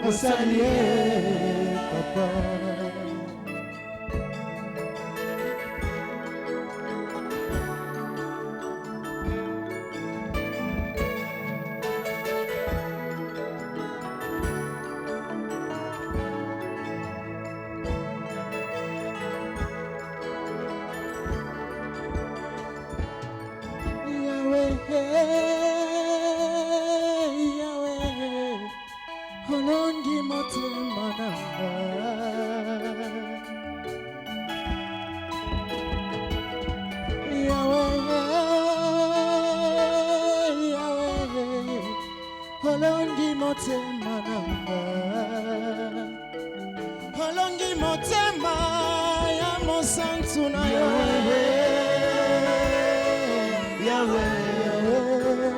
Osalie papa. Holongi motema nanga Yahweh, holongi motema nanga, holongi motema ya mosantu na Yahweh,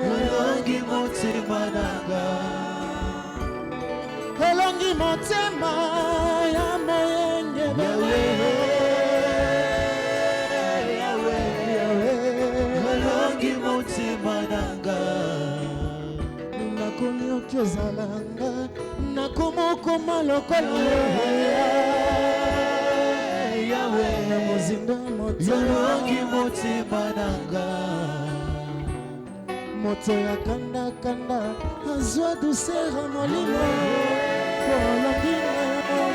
holongi motema nanga, holongi motema ya moyenge holongi motema nanga, nakomi okozalanga nakomokoma lokola na mozinda holongi motema nanga, moto ya kanda kanda azwa dusera molimo holongi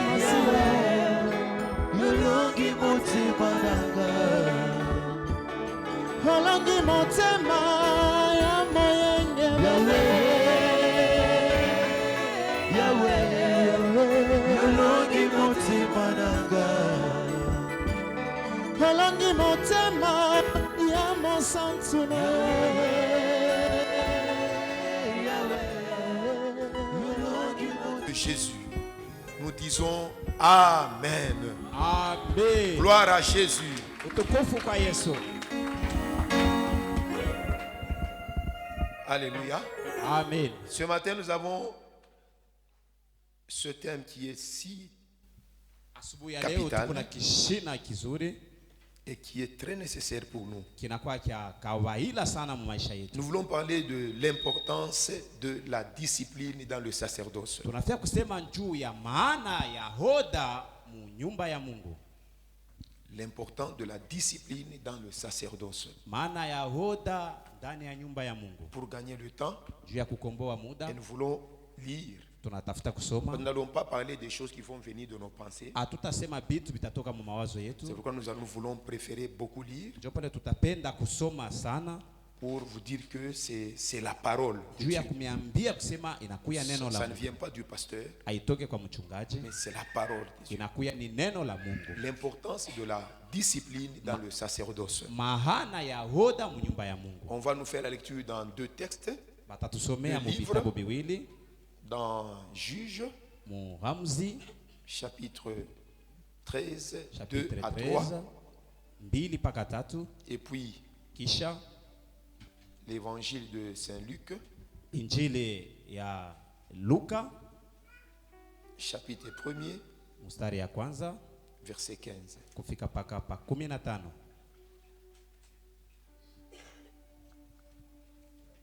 masira holongi motema nanga, holongi motema ya moyenge holongi motema nanga, holongi motema ya mosantu na Jésus, nous disons Amen. Amen. Gloire à Jésus. Alléluia. Amen. Ce matin, nous avons ce thème qui est si capital et qui est très nécessaire pour nous. Nous voulons parler de l'importance de la discipline dans le sacerdoce. L'importance de la discipline dans le sacerdoce. Pour gagner le temps, et nous voulons lire. Nous n'allons pas parler des choses qui vont venir de nos pensées. C'est pourquoi nous voulons préférer beaucoup lire pour vous dire que c'est la parole de Dieu. Ça ne vient pas du pasteur, mais c'est la parole de Dieu. L'importance de la discipline dans le sacerdoce. On va nous faire la lecture dans deux textes. Le livre dans Juges, chapitre 13, 2 à 3, et puis l'évangile de Saint Luc, chapitre 1er, verset 15.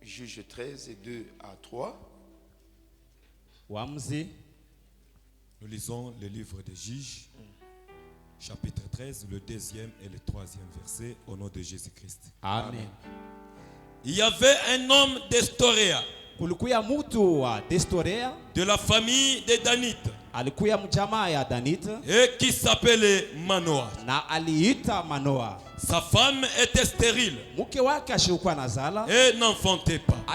Juges 13, 2 à 3. Nous lisons le livre des Juges, chapitre 13, le 2e et le 3e verset, au nom de Jésus-Christ. Amen. Il y avait un homme d'Estoréa, de la famille des Danites, et qui s'appelait Manoah. Sa femme était stérile et n'enfantait pas. Un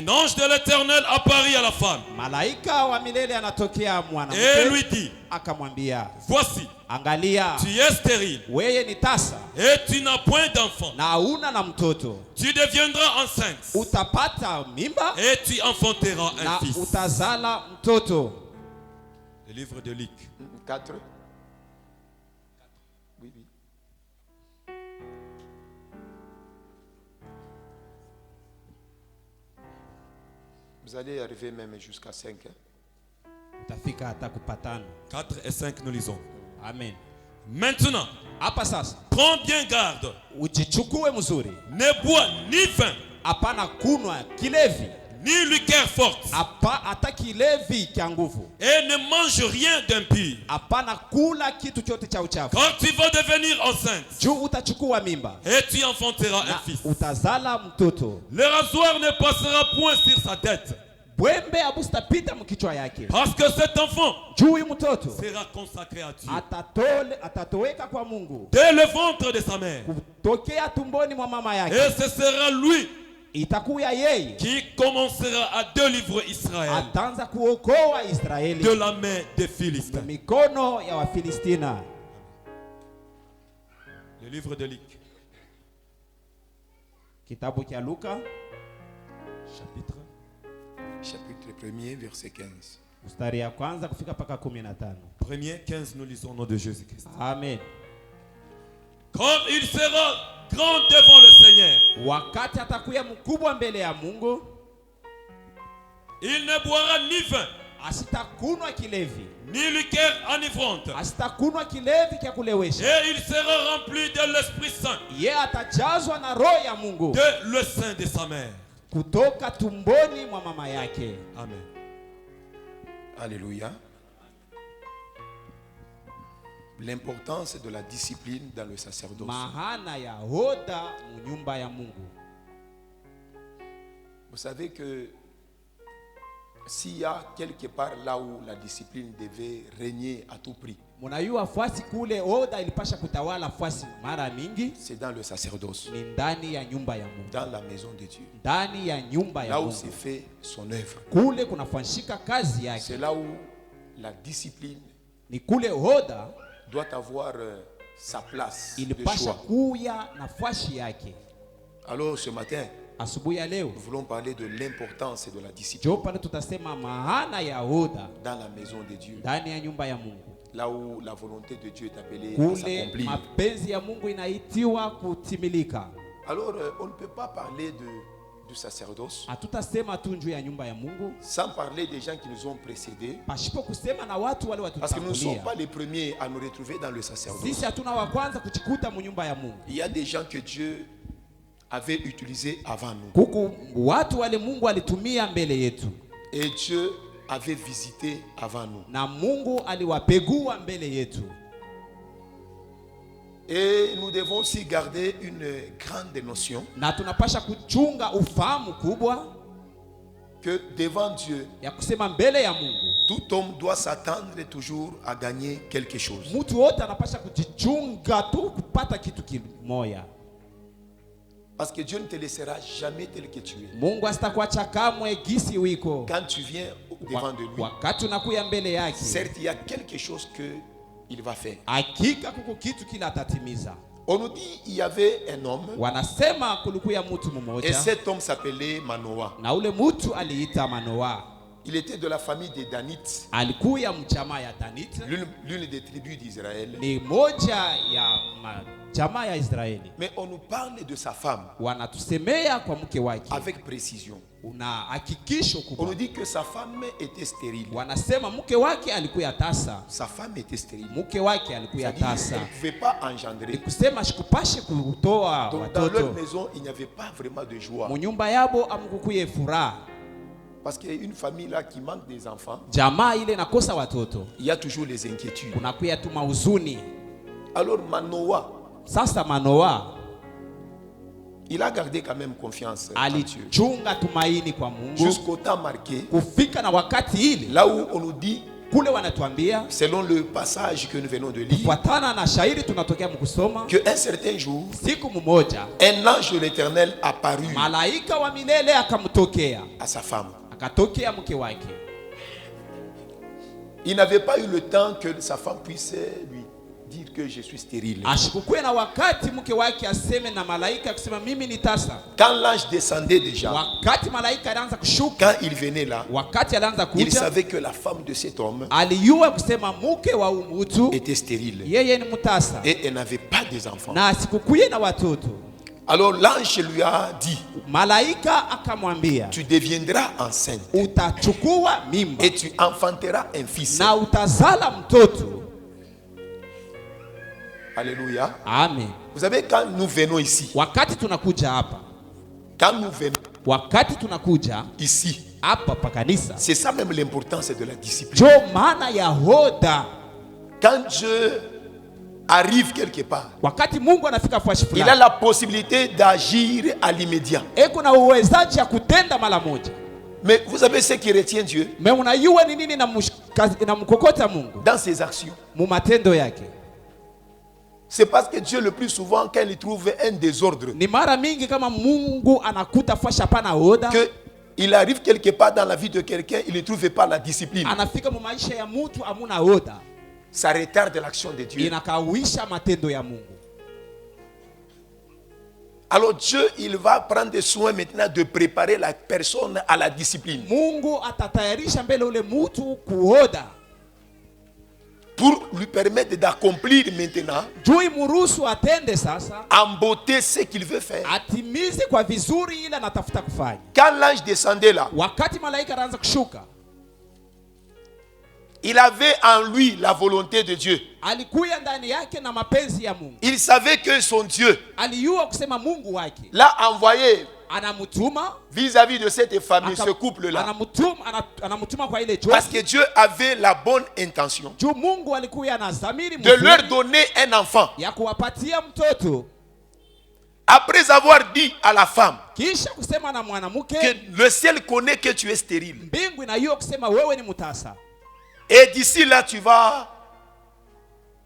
ange de l'Éternel apparut à la femme et lui dit: voici, tu es stérile et tu n'as point d'enfant. Tu deviendras enceinte et tu enfanteras un fils. Le livre de Luc 4. Oui, oui. Vous allez arriver même jusqu'à 5. 4 et 5, nous lisons. Amen. Maintenant, prends bien garde. Ne bois ni vin, ni liqueur forte, et ne mange rien d'impur. Quand tu vas devenir enceinte, et tu enfanteras un fils, le rasoir ne passera point sur sa tête, parce que cet enfant sera consacré à Dieu dès le ventre de sa mère, et ce sera lui qui commencera à délivrer Israël de la main des Philistins. Le livre de Luc, chapitre 1er, verset 15. Premier 15, nous lisons au nom de Jésus-Christ. Amen. Comme il sera grand devant le Seigneur, il ne boira ni vin, ni liqueur enivrante, et il sera rempli de l'Esprit Saint, de le sein de sa mère. Amen. Alléluia. L'importance de la discipline dans le sacerdoce. Vous savez que s'il y a quelque part là où la discipline devait régner à tout prix, c'est dans le sacerdoce, dans la maison de Dieu, là où s'est fait son œuvre. C'est là où la discipline doit avoir sa place de choix. Alors ce matin, nous voulons parler de l'importance de la discipline dans la maison de Dieu, là où la volonté de Dieu est appelée à s'accomplir. Alors on ne peut pas parler du sacerdoce sans parler des gens qui nous ont précédés, parce que nous ne sommes pas les premiers à nous retrouver dans le sacerdoce. Il y a des gens que Dieu avait utilisés avant nous, et Dieu avait visité avant nous, et nous devons aussi garder une grande notion que devant Dieu, tout homme doit s'attendre toujours à gagner quelque chose. Parce que Dieu ne te laissera jamais tel que tu es. Quand tu viens devant de lui, certes il y a quelque chose qu'il va faire. On nous dit il y avait un homme, et cet homme s'appelait Manoah. Il était de la famille des Danites, l'une des tribus d'Israël. Mais on nous parle de sa femme avec précision. On nous dit que sa femme était stérile. Sa femme était stérile. Elle ne pouvait pas engendrer. Donc dans leur maison, il n'y avait pas vraiment de joie. Parce qu'il y a une famille là qui manque des enfants, il y a toujours les inquiétudes. Alors Manoah, il a gardé quand même confiance en Dieu jusqu'au temps marqué, là où on nous dit, selon le passage que nous venons de lire, qu'un certain jour, un ange de l'Éternel apparut à sa femme. Il n'avait pas eu le temps que sa femme puisse lui dire que je suis stérile. Quand l'ange descendait déjà, quand il venait là, il savait que la femme de cet homme était stérile et elle n'avait pas des enfants. Alors l'ange lui a dit, tu deviendras enceinte et tu enfanteras un fils. Alléluia. Amen. Vous savez, quand nous venons ici, Quand nous venons wakati tunakuja ici, hapa pa kanisa, c'est ça même l'importance de la discipline. jo maana ya hoda. Quand Dieu arrive quelque part, wakati Mungu anafika fashi fulani, il a la possibilité d'agir à l'immédiat. Eko na uwezaji ya kutenda mara moja. Mais vous savez ce qui retient Dieu? Mais unajua ni nini na mkokota Mungu dans ses actions? Mu matendo yake. C'est parce que Dieu le plus souvent quand il trouve un désordre, ni mara mingi kama Mungu anakuta fashi hapana hoda, que il arrive quelque part dans la vie de quelqu'un, il ne trouve pas la discipline. Anafika mu maisha ya mtu amuna hoda, ça retarde l'action de Dieu. Inakawisha matendo ya Mungu. Alors Dieu, il va prendre soin maintenant de préparer la personne à la discipline. Mungu atatayarisha mbele ule mtu kuhoda, pour lui permettre d'accomplir maintenant juu muruhusu atende sasa, en beauté ce qu'il veut faire. Atimize kwa vizuri ile anatafuta kufanya. Quand l'ange descendait là, wakati malaika anaanza kushuka, il avait en lui la volonté de Dieu. Alikuya ndani yake na mapenzi ya Mungu. Il savait que son Dieu aliyua kusema Mungu wake l'a envoyé anamutuma vis-à-vis de cette famille, ce couple là, anamutuma kwa ile parce que Dieu avait la bonne intention juu Mungu alikuya na dhamiri de leur donner un enfant. ya kuwapatia mtoto. Après avoir dit à la femme kisha kusema na mwanamke que le ciel connaît que tu es stérile, mbingu inajua kusema wewe ni mutasa, et d'ici là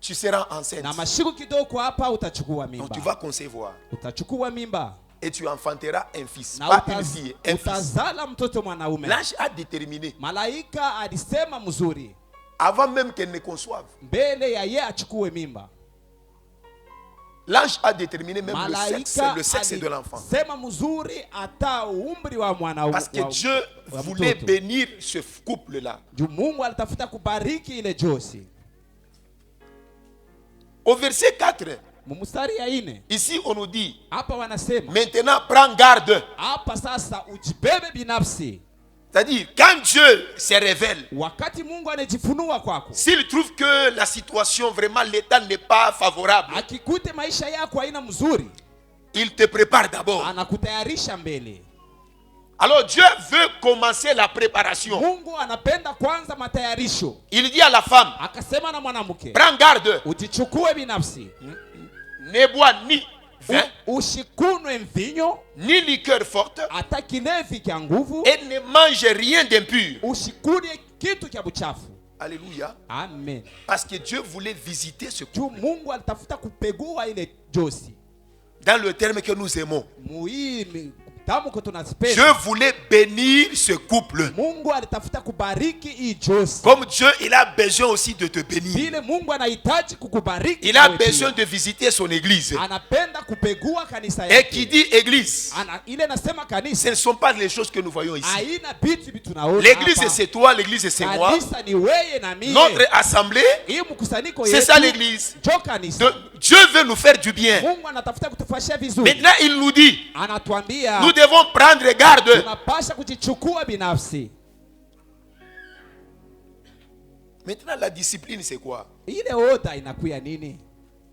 tu seras enceinte. Na mashiku kidogo hapa utachukua mimba. Donc tu vas concevoir. Utachukua mimba. Et tu enfanteras un fils, pas une fille, un fils. Utazala mtoto mwanaume. L'ange a déterminé. Malaika alisema mzuri. Avant même qu'elle ne conçoive. Mbele ya yeye achukue mimba. L'ange a déterminé même le sexe de l'enfant. Sema mzuri ata umri wa mwanaume. Parce que Dieu voulait bénir ce couple là. Mungu alitafuta kubariki ile josi. Au verset 4, ici on nous dit, maintenant prends garde. C'est-à-dire, quand Dieu se révèle, s'il trouve que la situation, vraiment l'état n'est pas favorable, il te prépare d'abord. Alors Dieu veut commencer la préparation. Il dit à la femme, prends garde, ne bois ni vin, ni liqueur forte, et ne mange rien d'impur. Alléluia. Amen. Parce que Dieu voulait visiter ce couple. Dans le terme que nous aimons, Dieu voulait bénir ce couple. Comme Dieu, il a besoin aussi de te bénir. Il a besoin de visiter son église. Et qui dit église, ce ne sont pas les choses que nous voyons ici. L'église c'est toi, l'église c'est moi. Notre assemblée, c'est ça l'église. Dieu veut nous faire du bien. Maintenant il nous dit, nous devons prendre garde. Maintenant la discipline c'est quoi?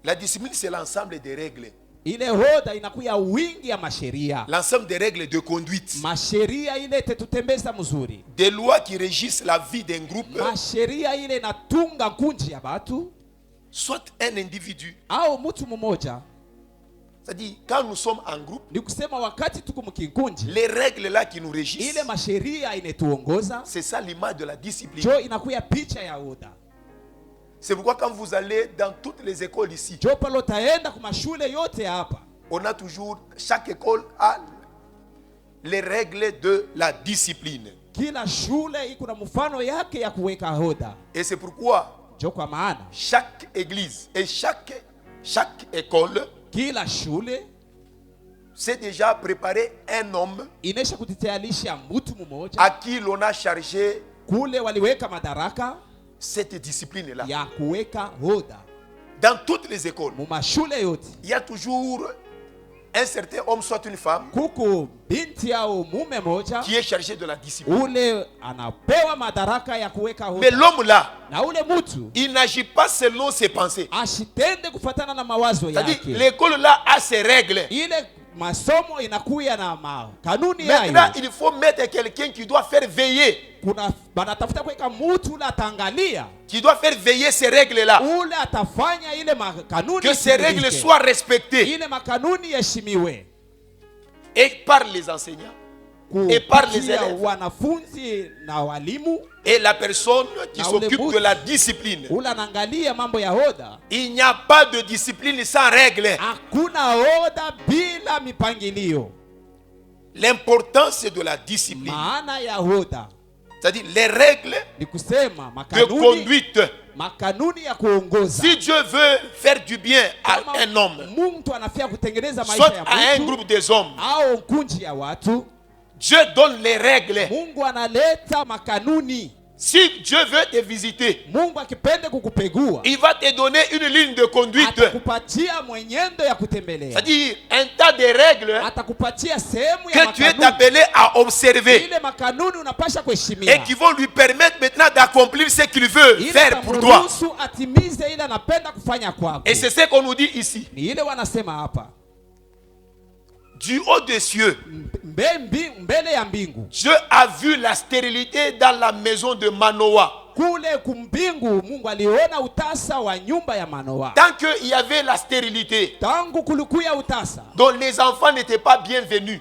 La discipline c'est l'ensemble des règles. L'ensemble des règles de conduite. Des lois qui régissent la vie d'un groupe. Soit un individu. C'est-à-dire, quand nous sommes en groupe, les règles là qui nous régissent, c'est ça l'image de la discipline. C'est pourquoi quand vous allez dans toutes les écoles ici, on a toujours, chaque école a les règles de la discipline. Et c'est pourquoi chaque église et chaque école c'est déjà préparé un homme à qui l'on a chargé cette discipline là. Dans toutes les écoles, il y a toujours un certain homme, soit une femme, qui est chargé de la discipline. Mais l'homme là, il n'agit pas selon ses pensées. C'est-à-dire, l'école là a ses règles. masomo inakuya na kanuni yayo. Maintenant, il faut mettre quelqu'un qui doit faire veiller. Kuna banatafuta kuweka mtu ule atangalia. Qui doit faire veiller ces règles-là. Ule atafanya ile makanuni. Que ces règles soient respectées. Ile makanuni yeshimiwe. Et par les enseignants. Et par les élèves. Wanafunzi na walimu. Et la personne qui s'occupe de la discipline. Ule anangalia mambo ya oda. Il n'y a pas de discipline sans règles. Hakuna oda bila mipangilio. L'important c'est de la discipline. Maana ya oda. C'est-à-dire les règles de conduite. Si Dieu veut faire du bien à un homme, soit à un groupe des hommes, Dieu donne les règles. Si Dieu veut te visiter, il va te donner une ligne de conduite. C'est-à-dire un tas de règles que tu es appelé à observer et qui vont lui permettre maintenant d'accomplir ce qu'il veut faire pour toi. Et c'est ce qu'on nous dit ici. Du haut des cieux, Dieu a vu la stérilité dans la maison de Manoah. Tant qu'il y avait la stérilité, dont les enfants n'étaient pas bienvenus,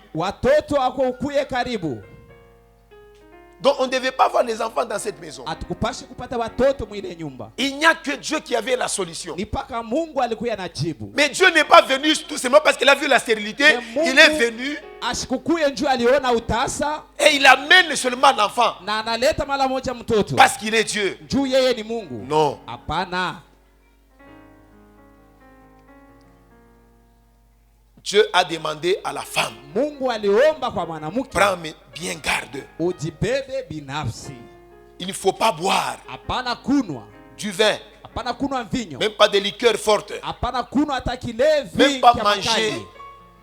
donc on ne devait pas voir les enfants dans cette maison. Il n'y a que Dieu qui avait la solution. Mais Dieu n'est pas venu tout simplement parce qu'il a vu la stérilité. Il est venu et il amène seulement l'enfant parce qu'il est Dieu. Non. Dieu a demandé à la femme, prends bien garde. Il ne faut pas boire du vin, même pas de liqueur forte, même pas manger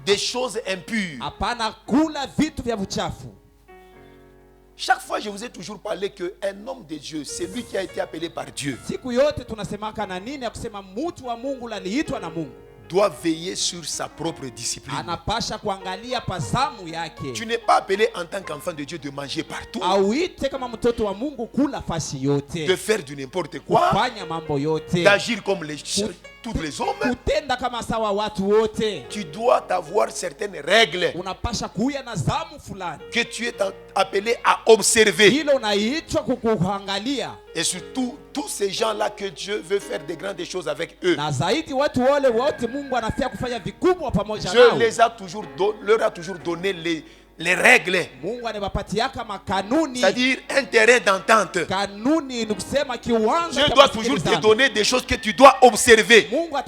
des choses impures. Chaque fois, je vous ai toujours parlé qu'un homme de Dieu, c'est lui qui a été appelé par Dieu, doit veiller sur sa propre discipline. Tu n'es pas appelé en tant qu'enfant de Dieu de manger partout, de faire du n'importe quoi, d'agir comme tous les hommes. Tu dois avoir certaines règles que tu es appelé à observer. Et surtout, tous ces gens-là que Dieu veut faire de grandes choses avec eux, Dieu leur a toujours donné les règles, c'est-à-dire un terrain d'entente. Dieu doit toujours te donner des choses que tu dois observer. Quand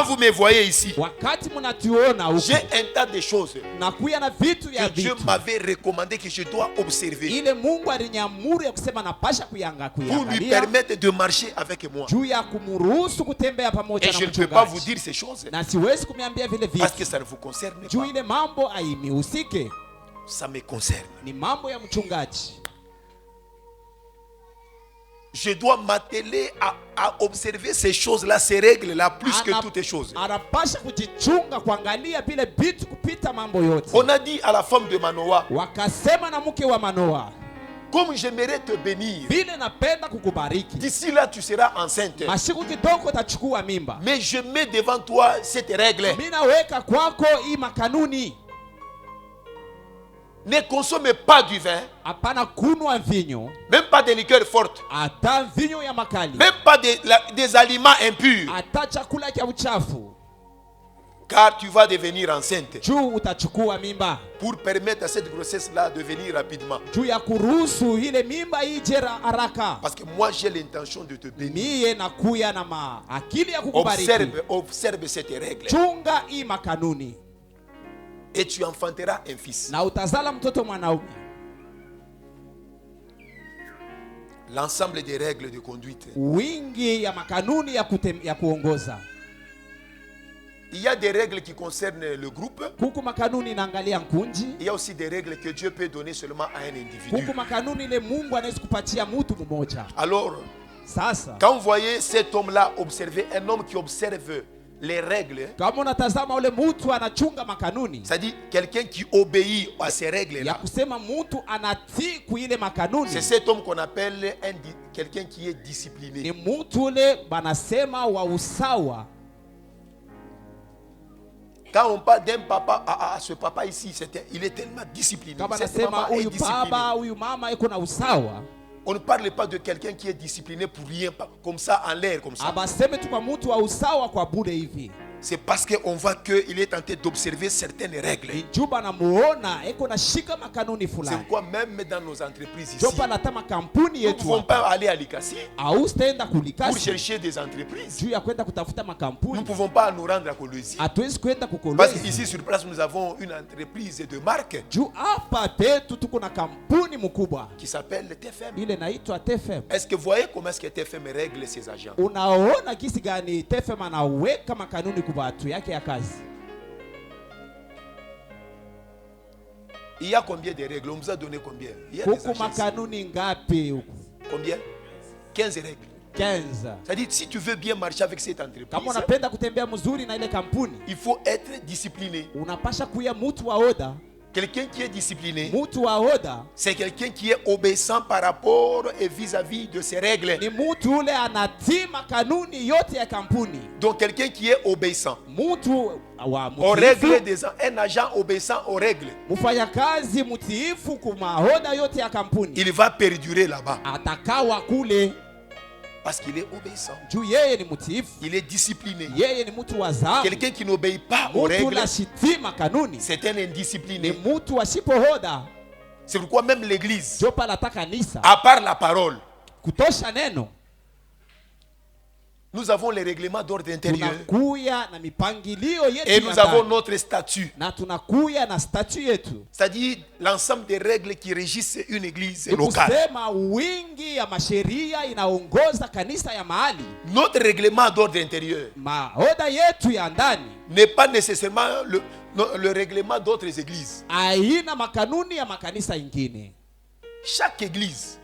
vous me voyez ici, j'ai un tas de choses que Dieu m'avait recommandé que je dois observer pour lui permettre de marcher avec moi. Et je ne peux pas vous dire ces choses parce que ça ne vous concerne pas. Ça me concerne. Je dois m'atteler à observer ces choses-là, ces règles-là, plus que toutes les choses. On a dit à la femme de Manoah, comme j'aimerais te bénir, d'ici là tu seras enceinte, mais je mets devant toi cette règle: ne consomme pas du vin, même pas de liqueur forte, même pas des aliments impurs, car tu vas devenir enceinte, pour permettre à cette grossesse-là de venir rapidement. Parce que moi j'ai l'intention de te bénir. Observe cette règle. Et tu enfanteras un fils. L'ensemble des règles de conduite. Il y a des règles qui concernent le groupe. Il y a aussi des règles que Dieu peut donner seulement à un individu. Alors, quand vous voyez cet homme-là observer, un homme qui observe les règles, kama unatazama ule mtu anachunga makanuni, c'est-à-dire quelqu'un qui obéit à ces règles là, ya kusema mtu anatii kuile makanuni, c'est cet homme qu'on appelle quelqu'un qui est discipliné. Ni mtu ule banasema wa usawa. Quand on parle d'un papa, ce papa ici, il est tellement discipliné. Kama nasema huyu baba, huyu mama iko na usawa. On ne parle pas de quelqu'un qui est discipliné pour rien, comme ça, en l'air, comme ça. Abaseme tu kwa mtu wa usawa kwa bure hivi. C'est parce qu'on voit qu'il est tenté d'observer certaines règles. C'est pourquoi même dans nos entreprises ici, nous ne pouvons pas aller à l'ICASI pour chercher des entreprises. Nous ne pouvons pas nous rendre à Colosie. Parce qu'ici sur place nous avons une entreprise de marque qui s'appelle le TFM. Est-ce que vous voyez comment est-ce que TFM règle ses agents? Il y a combien de règles? On vous a donné combien? Il y a combien? 15 règles. 15. C'est-à-dire si tu veux bien marcher avec cette entreprise, il faut être discipliné. Quelqu'un qui est discipliné, c'est quelqu'un qui est obéissant par rapport et vis-à-vis de ses règles. Donc quelqu'un qui est obéissant aux règles des un agent obéissant aux règles, il va perdurer là-bas. Parce qu'il est obéissant. Il est discipliné. Quelqu'un qui n'obéit pas aux règles, c'est un indiscipliné. C'est pourquoi même l'église, à part la parole, nous avons les règlements d'ordre intérieur et nous avons notre statut. C'est-à-dire l'ensemble des règles qui régissent une église locale. Notre règlement d'ordre intérieur n'est pas nécessairement le règlement d'autres églises. Chaque église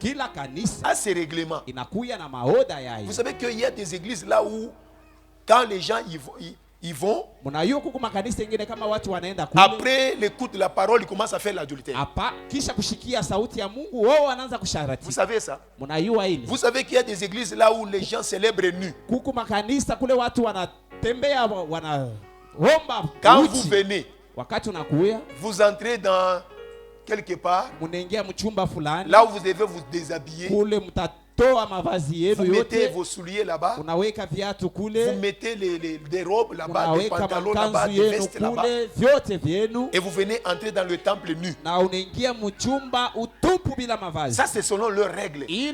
a ses règlements. Vous savez qu'il y a des églises là où quand les gens y vont, après l'écoute de la parole, ils commencent à faire l'adultère. Vous savez ça? Vous savez qu'il y a des églises là où les gens célèbrent nus. Quand vous venez, vous entrez dans quelque part, là où vous devez vous déshabiller, vous mettez vos souliers là-bas, vous mettez des robes là-bas, des pantalons là-bas, des vestes là-bas, et vous venez entrer dans le temple nu. Ça c'est selon leurs règles. Il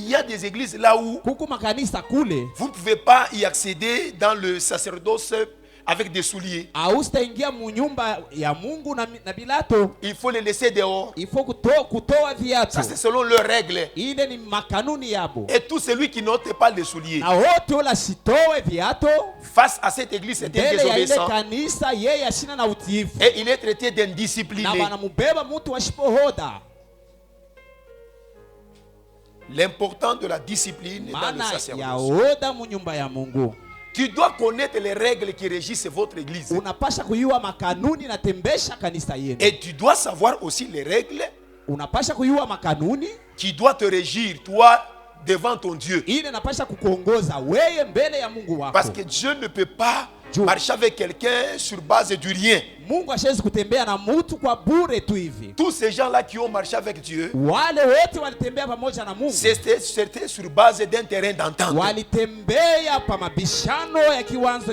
y a des églises là où vous ne pouvez pas y accéder dans le sacerdoce avec des souliers. Il faut les laisser dehors. Ça c'est selon leurs règles. Et tout celui qui n'ôte pas les souliers face à cette église c'est un désobéissant. Et il est traité d'indiscipliné. L'important de la discipline dans le sacerdoce. Tu dois connaître les règles qui régissent votre église. Et tu dois savoir aussi les règles qui doivent te régir, toi, devant ton Dieu. Parce que Dieu ne peut pas marcher avec quelqu'un sur base du rien. Tous ces gens-là qui ont marché avec Dieu, c'était sur base d'un terrain d'entente.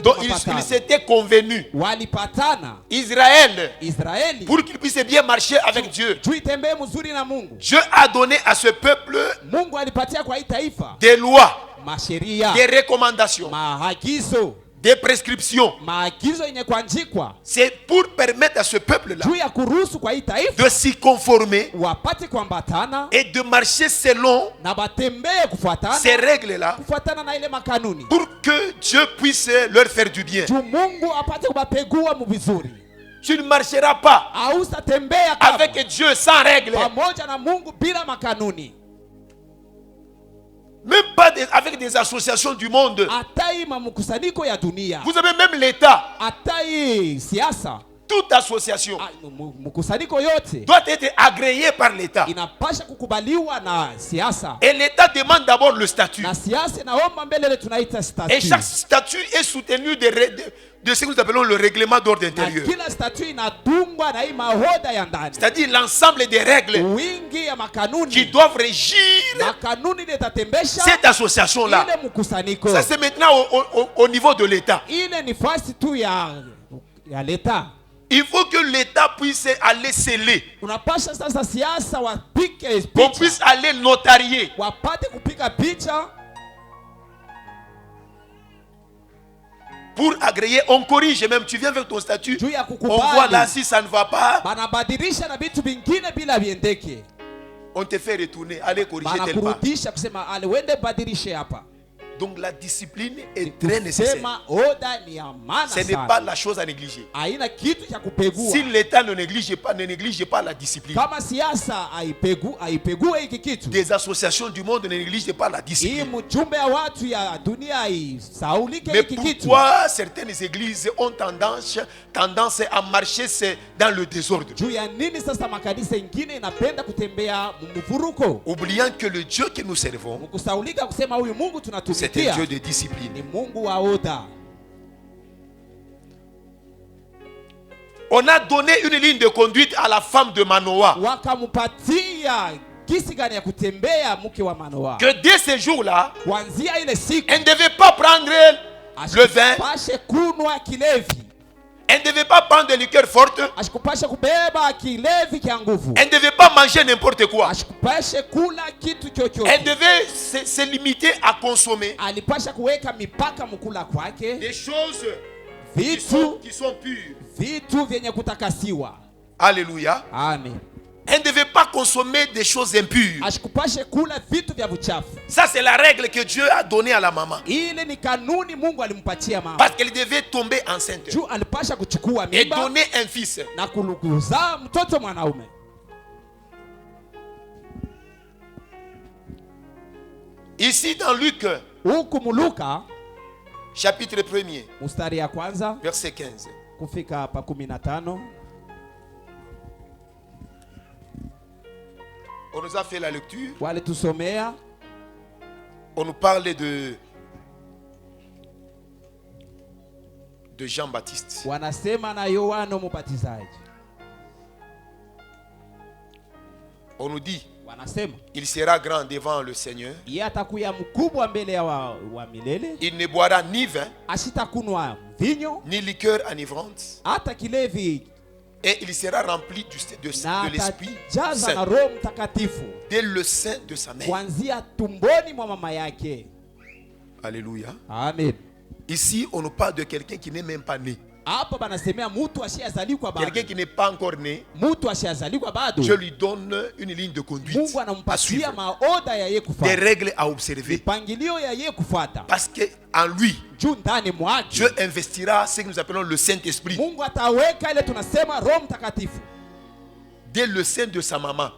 Donc ils s'étaient convenus. Israël, pour qu'il puisse bien marcher avec Dieu, Dieu a donné à ce peuple des lois, des recommandations, des prescriptions. C'est pour permettre à ce peuple-là de s'y conformer et de marcher selon ces règles-là pour que Dieu puisse leur faire du bien. Tu ne marcheras pas avec Dieu sans règles. Même pas avec des associations du monde. Vous avez même l'État. Toute association doit être agréée par l'État. Et l'État demande d'abord le statut. Et chaque statut est soutenu de ce que nous appelons le règlement d'ordre intérieur. C'est-à-dire l'ensemble des règles qui doivent régir cette association-là. Ça c'est maintenant au niveau de l'État. Il faut que l'État puisse aller sceller. Qu'on puisse aller notarier. Pour agréer, on corrige même. Tu viens avec ton statut. On voit là si ça ne va pas. On te fait retourner. Allez corriger tel pas. Donc la discipline est très nécessaire. Ce n'est pas la chose à négliger. Si l'État ne néglige pas la discipline. Des associations du monde ne négligent pas la discipline. Mais pourquoi certaines églises ont tendance à marcher dans le désordre? Oubliant que le Dieu que nous servons, c'est un Dieu de discipline. On a donné une ligne de conduite à la femme de Manoah. Que dès ce jour-là, elle ne devait pas prendre le vin. Elle ne devait pas prendre des liqueurs fortes. Elle ne devait pas manger n'importe quoi. Elle devait se limiter à consommer des choses qui sont pures. Alléluia. Amen. Elle ne devait pas consommer des choses impures. Ça c'est la règle que Dieu a donnée à la maman. Parce qu'elle devait tomber enceinte et donner un fils. Ici dans Luc chapitre 1er verset 15. On nous a fait la lecture. On nous parlait de Jean-Baptiste. On nous dit il sera grand devant le Seigneur. Il ne boira ni vin ni liqueur enivrante. Et il sera rempli de l'Esprit Saint dès le sein de sa mère. Alléluia. Amen. Ici, on nous parle de quelqu'un qui n'est même pas né. Quelqu'un qui n'est pas encore né. Je lui donne une ligne de conduite à suivre, des règles à observer. Parce qu'en lui, Dieu investira ce que nous appelons le Saint-Esprit dès le sein de sa maman.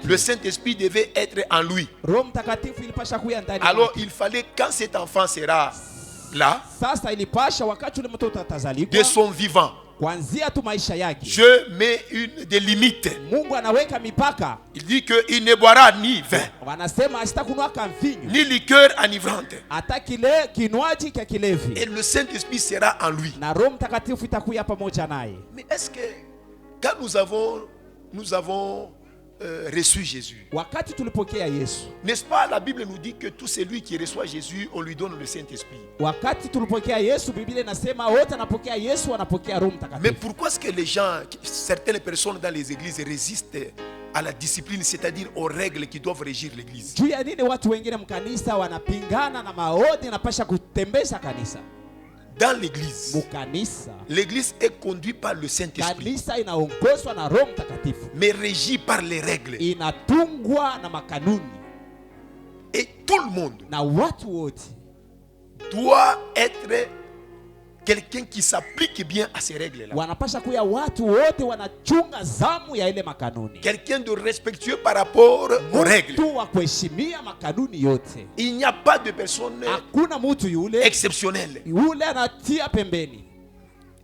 Le Saint-Esprit devait être en lui. Alors il fallait, quand cet enfant sera là, de son vivant, Dieu met des limites. Il dit qu'il ne boira ni vin ni liqueur enivrante. Et le Saint-Esprit sera en lui. Mais est-ce que quand nous avons reçu Jésus, n'est-ce pas, la Bible nous dit que tout celui qui reçoit Jésus, on lui donne le Saint-Esprit. Mais pourquoi est-ce que les gens, certaines personnes dans les églises résistent à la discipline, c'est-à-dire aux règles qui doivent régir l'église? Dans l'église, l'église est conduite par le Saint-Esprit, mais régie par les règles. Et tout le monde doit être quelqu'un qui s'applique bien à ces règles-là. Wanapasha kuya watu wote wanachunga zamu ya ile makanuni. Quelqu'un de respectueux par rapport aux règles. Mtu wa kuheshimia makanuni yote. Il n'y a pas de personne exceptionnelle. Yule anatia pembeni.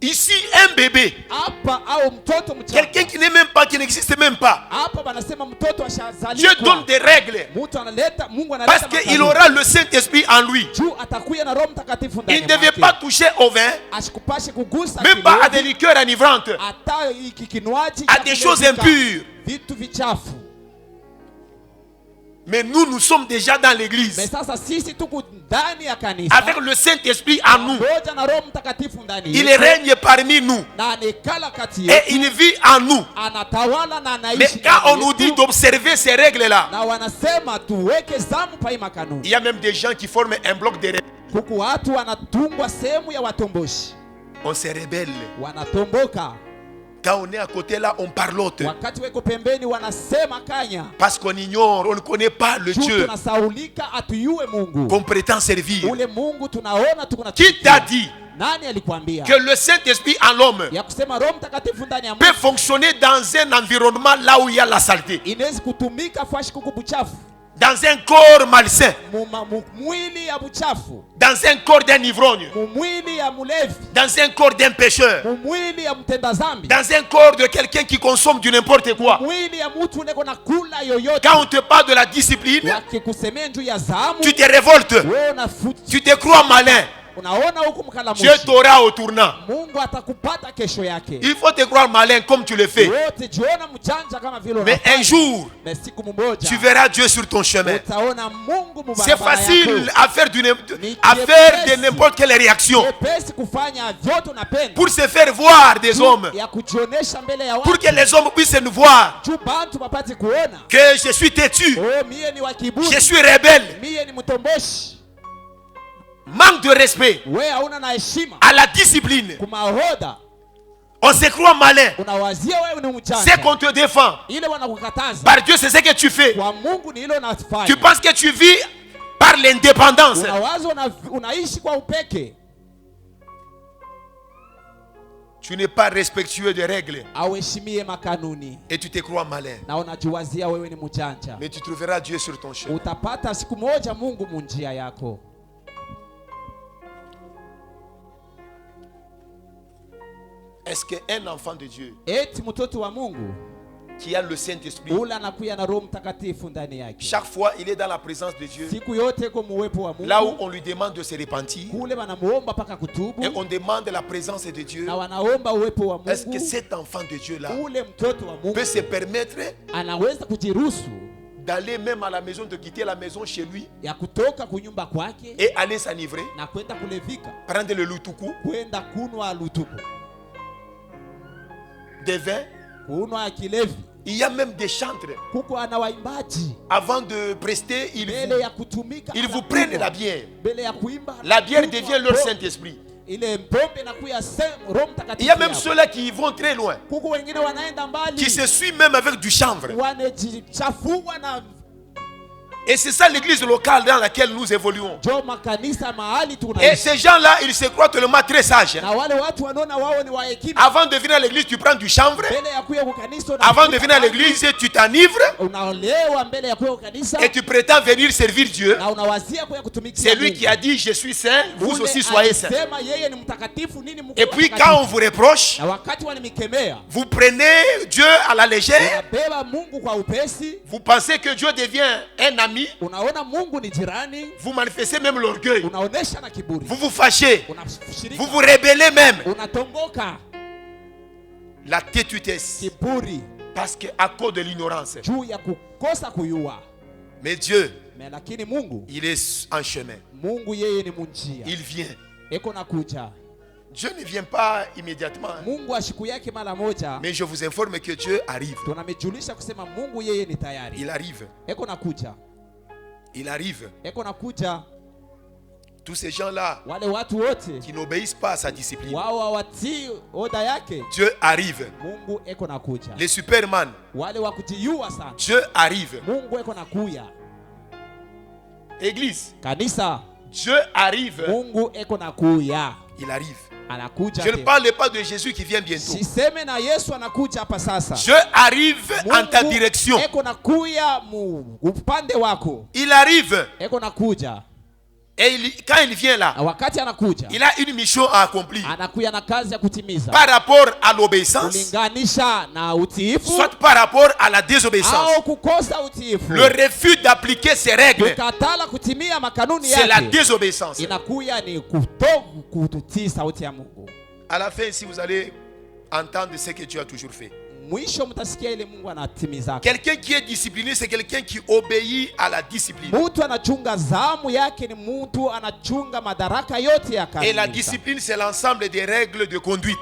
Ici, un bébé, quelqu'un qui n'est même pas, qui n'existe même pas, Dieu donne des règles parce qu'il aura le Saint-Esprit en lui. Il ne devait pas toucher au vin, même pas à des liqueurs enivrantes, à des choses impures. Mais nous sommes déjà dans l'église avec le Saint-Esprit en nous. Il règne parmi nous et il vit en nous. Mais quand on nous dit d'observer ces règles-là, il y a même des gens qui forment un bloc de règles. On se rebelle. Quand on est à côté là, on parlote. Parce qu'on ignore, on ne connaît pas le Dieu qu'on prétend servir. Qui t'a dit que le Saint-Esprit en l'homme peut fonctionner dans un environnement là où il y a la saleté? Dans un corps malsain, dans un corps d'un ivrogne, dans un corps d'un pécheur, dans un corps de quelqu'un qui consomme du n'importe quoi. Quand on te parle de la discipline, tu te révoltes, tu te crois malin. Dieu t'aura au tournant. Il faut te croire malin comme tu le fais. Mais un jour, tu verras Dieu sur ton chemin. C'est facile à faire de n'importe quelle réaction pour se faire voir des hommes, pour que les hommes puissent nous voir que je suis têtu, je suis rebelle. Manque de respect à la discipline. On se croit malin. C'est qu'on te défend. Par Dieu, c'est ce que tu fais. Tu penses que tu vis par l'indépendance. Tu n'es pas respectueux des règles. Et tu te crois malin. Mais tu trouveras Dieu sur ton chemin. Est-ce qu'un enfant de Dieu qui a le Saint-Esprit, chaque fois il est dans la présence de Dieu, là où on lui demande de se repentir et on demande la présence de Dieu, est-ce que cet enfant de Dieu là peut se permettre d'aller même à la maison, de quitter la maison chez lui et aller s'enivrer, prendre le lutuku, des vins? Il y a même des chantres. Avant de prester, ils vous prennent la bière. La bière devient leur Saint-Esprit. Il y a même ceux-là qui vont très loin, qui se suivent même avec du chanvre. Et c'est ça l'église locale dans laquelle nous évoluons. Et ces gens-là, ils se croient tellement très sages. Avant de venir à l'église, tu prends du chanvre. Avant de venir à l'église, tu t'enivres. Et tu prétends venir servir Dieu. C'est lui qui a dit, je suis saint, vous aussi soyez saints. Et puis quand on vous reproche, vous prenez Dieu à la légère. Vous pensez que Dieu devient un ami. Vous manifestez même l'orgueil. Vous vous fâchez. Vous vous rébellez même. La têtutesse. Parce qu'à cause de l'ignorance. Mais Dieu, il est en chemin. Il vient. Dieu ne vient pas immédiatement. Mais je vous informe que Dieu arrive. Il arrive. Il arrive. Tous ces gens-là qui n'obéissent pas à sa discipline, Dieu arrive. Les Superman, Dieu arrive. Église, Dieu arrive. Il arrive. Je ne parle pas de Jésus qui vient bientôt. Je arrive en ta direction. Il arrive. Et quand il vient là, il a une mission à accomplir. Par rapport à l'obéissance, soit par rapport à la désobéissance. Le refus d'appliquer ses règles, c'est la désobéissance. À la fin, si vous allez entendre ce que Dieu a toujours fait. Quelqu'un qui est discipliné, c'est quelqu'un qui obéit à la discipline. Et la discipline, c'est l'ensemble des règles de conduite.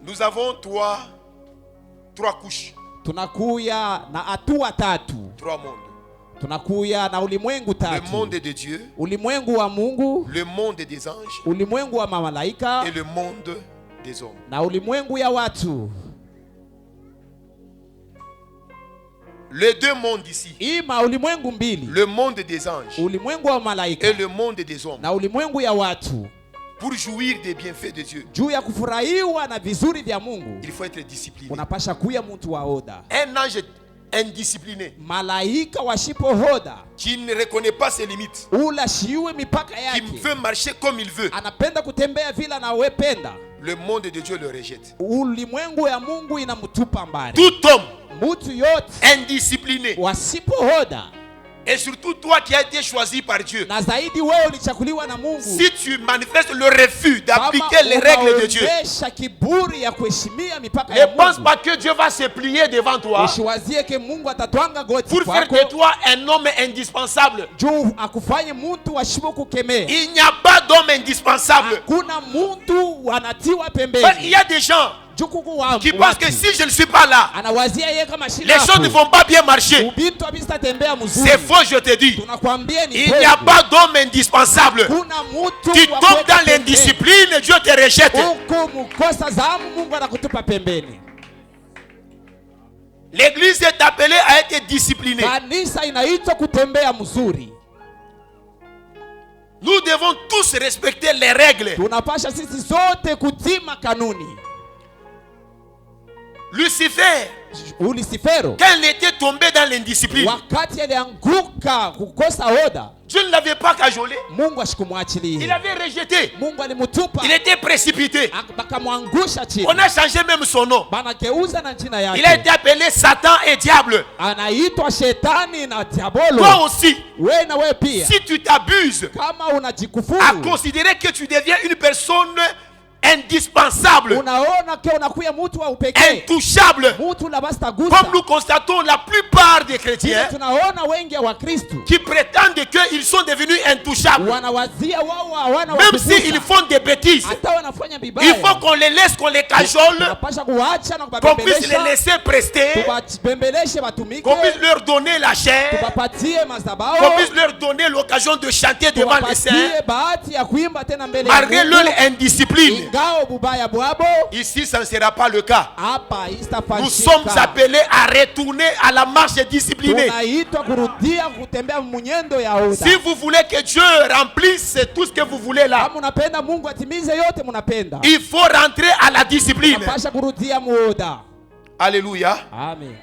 Nous avons trois couches. Trois mondes. Tunakuya na ulimwengu tatu. Le monde de Dieu, ulimwengu wa Mungu, le monde des anges, ulimwengu wa malaika, et le monde des hommes. Na ulimwengu ya watu. Les deux mondes ici, ima ulimwengu mbili, le monde des anges, ulimwengu wa malaika, et le monde des hommes, na ulimwengu ya watu. Pour jouir des bienfaits de Dieu, juu ya kufurahiwa na vizuri vya Mungu, il faut être discipliné. Unapasha kuya mtu wa oda. Un ange indiscipliné, malaika washipohoda, qui ne reconnaît pas ses limites, qui veut marcher comme il veut, anapenda kutembea vile anawependa, le monde de Dieu le rejette. Ulimwengu ya Mungu inamutupa mbali. Tout homme mtu yote indiscipliné, wasipohoda, et surtout toi qui as été choisi par Dieu, na zaidi wewe ulichakuliwa na Mungu, si tu manifestes le refus d'appliquer les règles de Dieu, kiburi ya kuheshimia mipaka ya Mungu, ne pense pas que Dieu va se plier devant toi usiwazie ke Mungu atatwanga goti pour faire de toi un homme indispensable. Juu akufanye mtu washibo kukemea. Il n'y a pas d'homme indispensable. Hakuna mtu anatiwa pembeni. Il y a des gens qui pensent que si je ne suis pas là, les choses ne vont pas bien marcher. C'est faux, je te dis. Il n'y a pas d'homme indispensable. Tu tombes dans l'indiscipline et Dieu te rejette. L'église est appelée à être disciplinée. Nous devons tous respecter les règles. Lucifer, quand il était tombé dans l'indiscipline, Dieu ne l'avait pas cajolé. Il avait rejeté. Il était précipité. On a changé même son nom. Il a été appelé Satan et diable. Toi aussi, si tu t'abuses à considérer que tu deviens une personne indispensable, intouchable, comme nous constatons la plupart des chrétiens qui prétendent qu'ils sont devenus intouchables, même s'ils font des bêtises. Il faut qu'on les laisse, qu'on les cajole, qu'on puisse les laisser prester, qu'on puisse leur donner la chair, qu'on puisse leur donner l'occasion de chanter devant les saints, malgré leur indiscipline. Ici, ça ne sera pas le cas. Nous sommes appelés à retourner à la marche disciplinée. Si vous voulez que Dieu remplisse tout ce que vous voulez là, il faut rentrer à la discipline. Alléluia. Amen.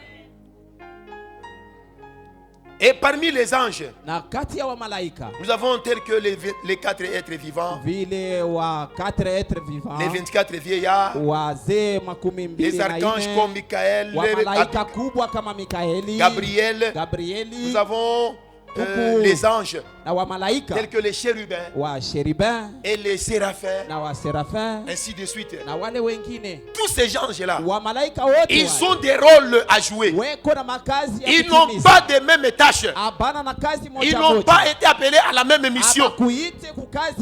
Et parmi les anges, nous avons tels que les 4 êtres vivants, les 24 vieillards, les archanges comme Michael, Gabriel. Nous avons les anges tels que les chérubins et les séraphins, ainsi de suite. Tous ces anges-là, ils ont des rôles à jouer. Ils n'ont pas de mêmes tâches. Ils n'ont pas été appelés à la même mission.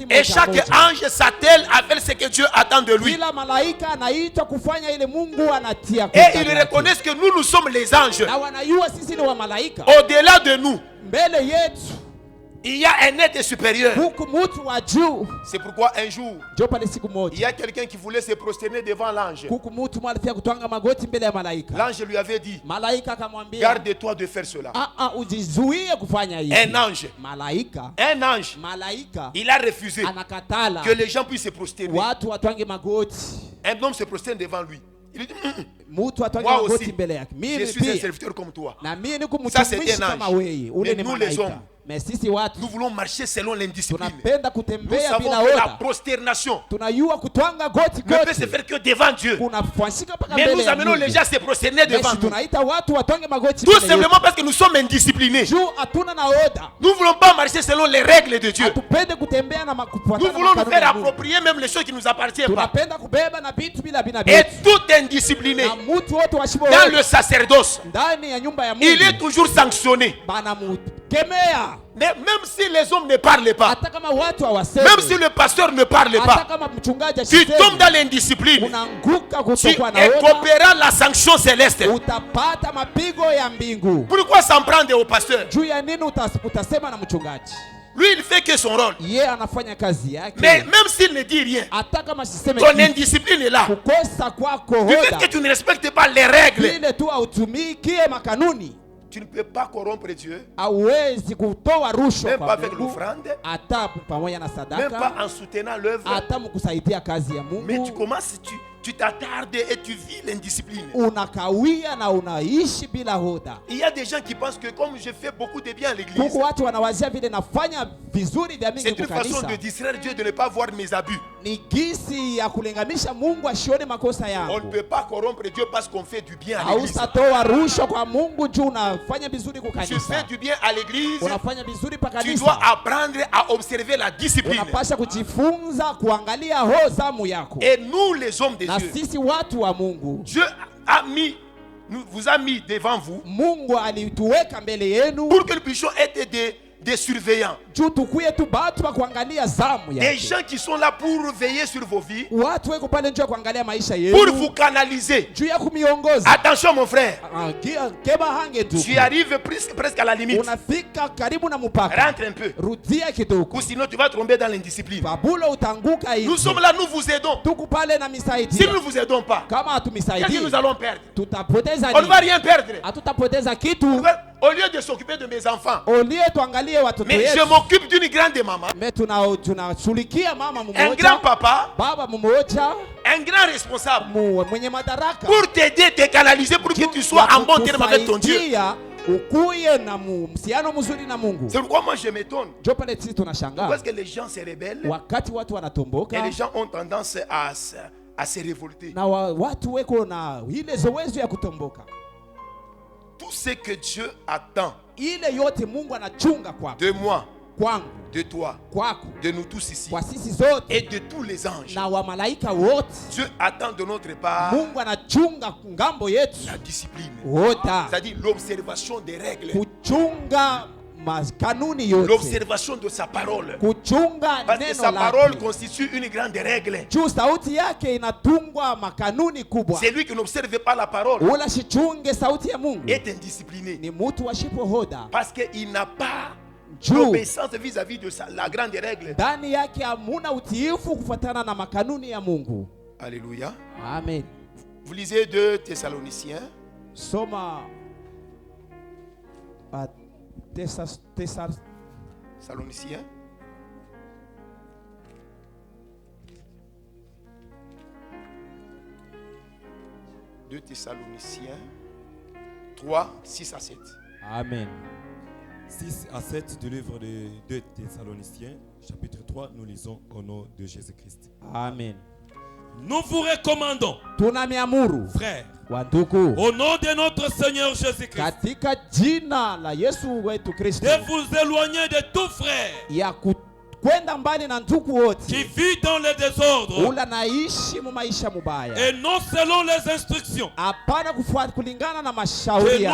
Et chaque ange s'attelle à faire ce que Dieu attend de lui. Et ils reconnaissent que nous sommes les anges. Au-delà de nous, il y a un être supérieur. C'est pourquoi un jour, il y a quelqu'un qui voulait se prosterner devant l'ange. L'ange lui avait dit, garde-toi de faire cela. Un ange, il a refusé que les gens puissent se prosterner. Un homme se prosterne devant lui. Il dit, moi aussi, je suis un serviteur comme toi. Ça, c'est un ange. Mais nous, les hommes, nous voulons marcher selon l'indiscipline. Nous savons que la prosternation ne peut se faire que devant Dieu. Mais nous amenons les gens à se prosterner devant nous. Tout simplement parce que nous sommes indisciplinés. Nous ne voulons pas marcher selon les règles de Dieu. Nous voulons nous faire approprier même les choses qui ne nous appartiennent pas. Et tout indiscipliné dans le sacerdoce, il est toujours sanctionné. Mais même si les hommes ne parlent pas, même si le pasteur ne parle pas, tu tombes dans l'indiscipline, tu écoperas la sanction céleste. Pourquoi s'en prendre au pasteur? Lui, il fait que son rôle. Mais même s'il ne dit rien, ton indiscipline est là. Du fait que tu ne respectes pas les règles, tu ne peux pas corrompre Dieu. Même pas avec l'offrande. Même pas en soutenant l'œuvre. Mais tu commences, tu t'attardes et tu vis l'indiscipline. Il y a des gens qui pensent que comme je fais beaucoup de bien à l'église, c'est une façon de distraire Dieu de ne pas voir mes abus. On ne peut pas corrompre Dieu parce qu'on fait du bien à l'église. Tu fais du bien à l'église, tu dois apprendre à observer la discipline. Et nous les hommes de Dieu, Dieu vous a mis devant vous pour que nous puissions être des surveillants. Des gens qui sont là pour veiller sur vos vies, pour vous canaliser. Attention mon frère, tu arrives presque à la limite. Rentre un peu, ou sinon tu vas tomber dans l'indiscipline. Nous sommes là, nous vous aidons. Si nous ne vous aidons pas, qu'est-ce que nous allons perdre? On ne va rien perdre. Au lieu de s'occuper de mes enfants, mais je m'occupe d'une grande maman, un grand papa, un grand responsable, pour t'aider, te canaliser, pour que tu sois en bon terme avec ton Dieu. C'est pourquoi moi je m'étonne. Parce que les gens se rebellent et les gens ont tendance à se révolter. Tout ce que Dieu attend de moi, de toi, de nous tous ici, et de tous les anges, Dieu attend de notre part la discipline, c'est-à-dire l'observation des règles, l'observation de sa parole, parce que sa parole constitue une grande règle. Celui qui n'observe pas la parole est indiscipliné, parce qu'il n'a pas l'obéissance vis-à-vis de la grande règle. Alléluia. Amen. Vous lisez 2 Thessaloniciens. Soma Thessaloniciens. De Thessaloniciens 3, 6 à 7. Amen. 6 à 7 du livre de 2 Thessaloniciens, chapitre 3, nous lisons au nom de Jésus-Christ. Amen. Nous vous recommandons, frères, au nom de notre Seigneur Jésus-Christ, de vous éloigner de tout frère kwenda mbali na ndugu wote, qui vit dans le désordre, ula naishi mu maisha mubaya, et non selon les instructions hapana kufuata kulingana na mashauri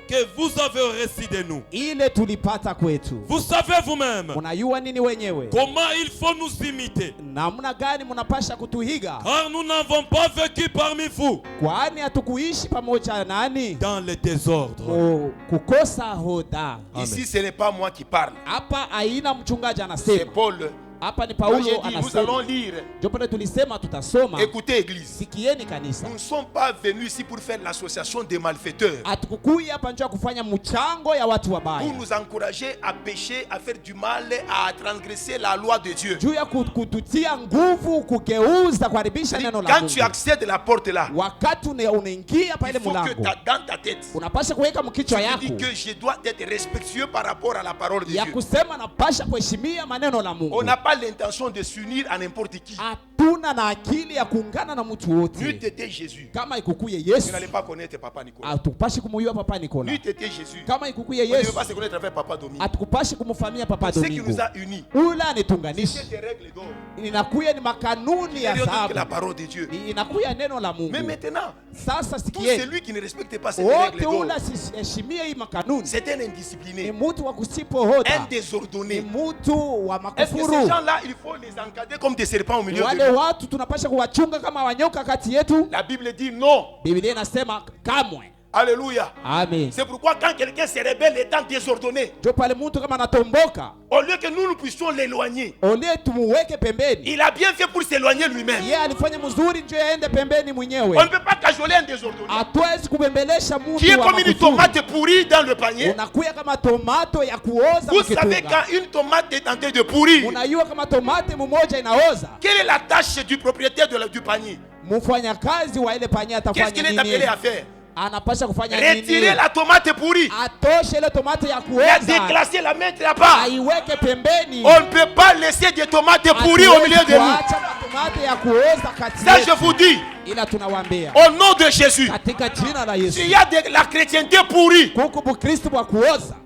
que vous avez reçu de nous. ile tulipata kwetu. Vous savez vous-même Munayua nini wenyewe comment il faut nous imiter, namna gani munapasha kutuhiga, car nous n'avons pas vécu parmi vous kwani hatukuishi pamoja nani dans le désordre. kukosa hoda. Ici ce n'est pas moi qui parle, Hapa aina mchungaji c'est anasema, Paul. hapa ni Moi, Paulo j'ai dit, nous allons anasema. lire. Jopale tulisema tutasoma. Écoutez église, Sikieni kanisa, nous ne sommes pas venus ici pour faire l'association des malfaiteurs, hatukukuya hapa njoo kufanya mchango ya watu wabaya, pour nous encourager à pécher, à faire du mal, à transgresser la loi de Dieu. juu ya kututia nguvu kugeuza kuharibisha neno la Quand tu Mungu. accèdes à la porte là, Wakati unaingia pa il ile faut que mlango, dans ta tête, unapasha kuweka mkichwa tu yako dis que je dois être respectueux par rapport à la parole de ya Dieu. kusema napasha kuheshimia maneno la On Mungu. n'a pas l'intention de s'unir à n'importe qui. Hatuna na akili ya kuungana na mtu wote. N'eût été Jésus, Kama ikukuye tu Yesu, n'allais pas connaître Papa Nicolas. hatukupashi kumuyua Papa Nikola. N'eût été Jésus, Kama ikukuye on ne veut Yesu, pas se connaître avec Papa Dominique. hatukupashi kumfamia Papa Ce qui Domingo. nous a unis, Ula c'est anitunganisha, des règles d'or. inakuya ni makanuni ya C'est la sababu, parole de Dieu. inakuya neno la Mungu. Mais maintenant, Sasa tout sikieni, celui qui ne respecte pas ces règles wote d'or, ula siheshimie hii makanuni c'est un ni indiscipliné, mtu wa kusipo un hoda, ni désordonné. mtu wa Est-ce que ces makufuru. gens-là, il faut les encadrer comme des serpents au milieu de Wale nous? watu tunapasha kuwachunga kama wanyoka kati yetu. La Bible dit non. Biblia inasema kamwe. Alléluia. Amen. C'est pourquoi quand quelqu'un se rebelle étant désordonné, Jo pale mtu kama anatomboka, au lieu que nous puissions l'éloigner, ole tumuweke pembeni. il a bien fait pour s'éloigner lui-même. Yeye alifanya mzuri ndio aende pembeni On mwenyewe. ne peut pas cajoler un désordonné Hatuwezi kubembelesha qui est mtu wa comme une makufuru. tomate pourrie dans le panier. Unakuya kama tomato ya kuoza Vous savez mkitunga. quand une tomate est en train de pourrir, Unajua kama tomate mmoja inaoza, quelle est la tâche du propriétaire du panier? mfanyakazi wa ile panya Qu'est-ce qu'il atafanya est appelé nini? à faire? Anapasha kufanya nini? Retirer la tomate pourrie, Atoshe ile tomate ya la kuoza, déclasser, la mettre à part. aiweke pembeni. On ne peut pas laisser des tomates pourries au milieu de nous. Kuacha tomate ya kuoza kati Ça, yetu. je vous dis, Ila tunawaambia au nom de Jésus, katika jina la Yesu, s'il y a de la chrétienté pourrie kuku Bukristo bwa kuoza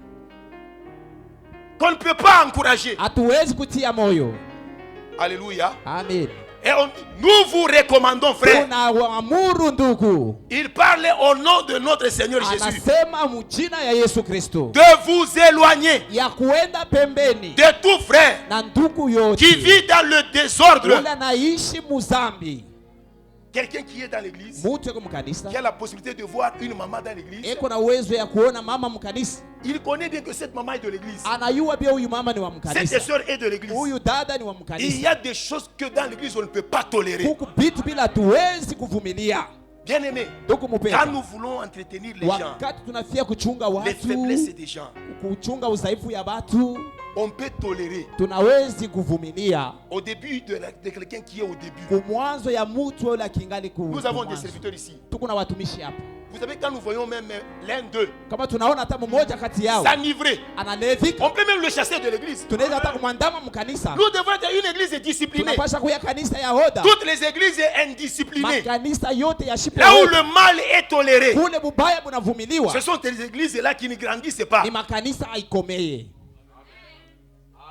qu'on ne peut pas encourager. hatuwezi kutia moyo. Alléluia. Amen. Et nous vous recommandons, frère. Tunawaamuru ndugu, Il parle au nom de notre Seigneur Jésus anasema mjina ya Yesu Kristo de vous éloigner ya kuenda pembeni de tout frère na ndugu yote qui vit dans le désordre. ule anaishi muzambi. Quelqu'un qui est dans l'église, Mtu eko mkanisa qui a la possibilité de voir une maman dans l'église, eko na uwezo ya kuona mama mkanisa, il connaît bien que cette maman est de l'église. anayua pia huyu mama ni wa Cette mkanisa, sœur est de l'église. huyu dada ni wa Il y mkanisa. a des choses que dans l'église on ne peut pas tolérer. Huku vitu bila tuwezi kuvumilia. Bien aimé, Ndugu mpendwa, quand nous voulons entretenir les gens, wakati tunafia kuchunga les faiblesses watu, des gens, kuchunga udhaifu ya watu, on peut tolérer. tunawezi kuvumilia Au début de quelqu'un qui est au début. kumwanzo ya mtu yule akingali Nous avons des serviteurs ici. tuko na watumishi hapa. Vous savez, quand nous voyons même l'un d'eux Kama tunaona hata mmoja kati yao s'enivrer, analevika, on peut même le chasser de l'église. tunaweza hata kumwandama mkanisa. Nous devons être une église disciplinée. Tunapasha kuya kanisa ya hoda, Toutes les églises indisciplinées, makanisa yote ya shipo là où hoda, le mal est toléré, kule bubaya bunavumiliwa, ce sont des églises là qui ne grandissent pas. ni makanisa haikomeye.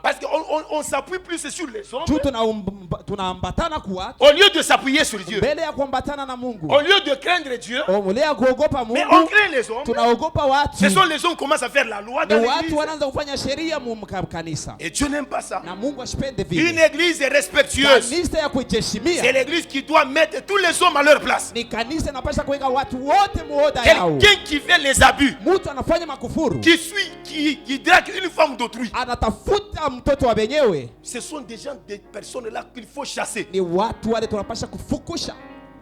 Parce qu'on s'appuie plus sur les Juu hommes tunaambatana kwa au lieu de s'appuyer sur Dieu. mbele ya kuambatana na Mungu, Au lieu de craindre Dieu, mbele ya kuogopa mais on Mungu, craint les hommes. tunaogopa watu. Ce sont les hommes qui commencent à faire la loi Ni dans watu l'église. wanaanza kufanya sheria mu kanisa, Et Dieu n'aime pas ça. na Mungu ashipende Une vile. église respectueuse, Kanisa ya c'est kujiheshimia l'église qui doit mettre tous les hommes à leur place. ni kanisa inapasha kuweka watu wote muoda yao. Quelqu'un qui fait les abus, Mtu anafanya makufuru, qui drague une femme d'autrui, anatafuta mtoto wa benyewe, ce sont des gens, des personnes là qu'il faut chasser. ni watu wale tunapasha kufukusha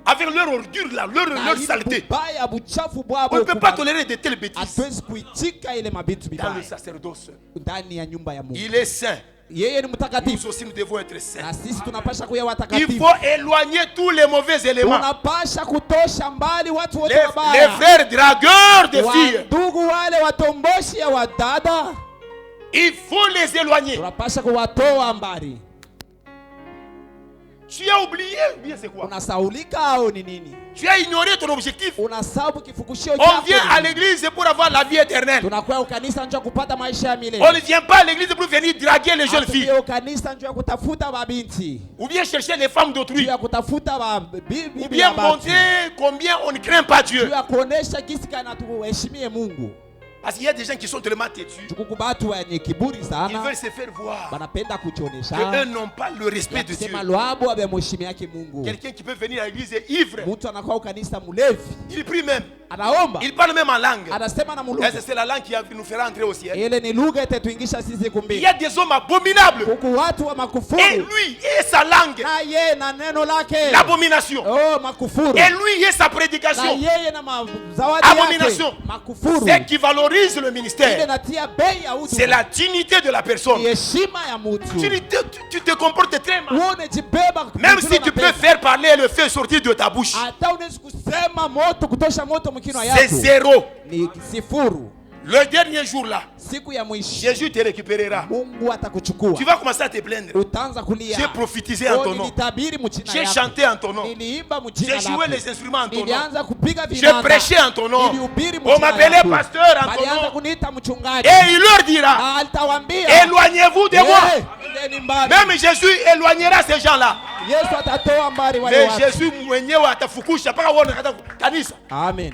Avec leur ordure là, leur saleté. bubaya buchafu On bwabo. ne peut pas tolérer de telles bêtises. Hatuwezi kuitika ile mabitu Dans le bibaya sacerdoce, ndani ya nyumba ya Mungu. il est saint. Yeye ni Nous mtakatifu, aussi, nous devons être saints. na sisi tunapasha kuya Il watakatifu. faut éloigner tous les mauvais éléments. Tunapasha kutosha mbali watu wote Les wabaya, frères dragueurs de filles, ndugu wale watomboshi ya wadada, il faut les éloigner. tunapasha kuwatoa mbali. Tu as oublié ou bien c'est quoi? Unasaulika au ni nini? Tu as ignoré ton objectif. Unasahau kifukushio chako. On vient à l'église pour avoir la vie éternelle. Tunakuwa kanisa njoo kupata maisha ya milele. On ne vient pas à l'église pour venir draguer les jeunes filles. Kanisa njoo kutafuta mabinti. Ou bien chercher les femmes d'autrui. Kutafuta bibi. Ou bien montrer combien on ne craint pas Dieu. Kuonesha jinsi kana tuheshimie Mungu. Parce qu'il y a des gens qui sont tellement têtus. Ils veulent se faire voir. Eux n'ont pas le respect de Dieu. Quelqu'un qui peut venir à l'église est ivre. Il prie même. Il parle même en langue. C'est la langue qui nous fera entrer au ciel. Il y a des hommes abominables. Et lui et sa langue. L'abomination. Et lui et sa prédication. Abomination. C'est qui valorise le ministère. C'est la dignité de la personne. Tu te comportes très mal. Même si tu peux faire parler le feu sortir de ta bouche, c'est zéro. Le dernier jour là, Jésus te récupérera. Tu vas commencer à te plaindre. J'ai prophétisé en ton nom. J'ai chanté en ton nom. J'ai joué les instruments en ton nom. J'ai prêché en ton nom. On m'appelait pasteur en ton nom. Et il leur dira, éloignez-vous de moi. Même Jésus éloignera ces gens-là. Mais Jésus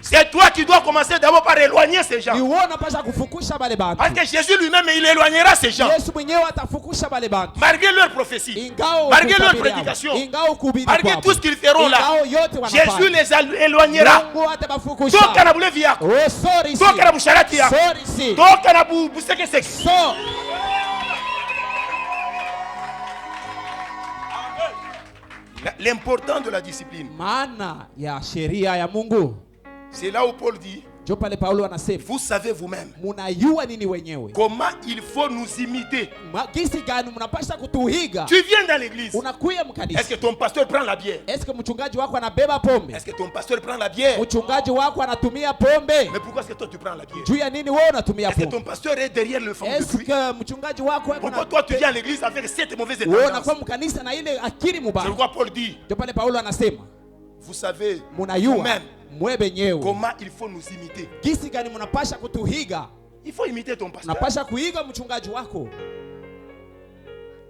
c'est toi qui dois commencer d'abord par éloigner ces gens. Parce que Jésus lui-même il éloignera ces gens. Malgré leur prophétie, malgré leur prédication, malgré tout ce qu'ils feront là, Jésus les éloignera. L'important de la discipline, c'est là où Paul dit, vous savez vous-même comment il faut nous imiter. Tu viens dans l'église. Est-ce que ton pasteur prend la bière? Est-ce que ton pasteur prend la bière? Mais pourquoi est-ce que toi tu prends la bière? Est-ce que ton pasteur est derrière le fond de pluie? Pourquoi toi tu viens à l'église avec cette mauvaise tendances? Je vois Paul dit, vous savez vous-même comment il faut nous imiter. Il faut imiter ton pasteur.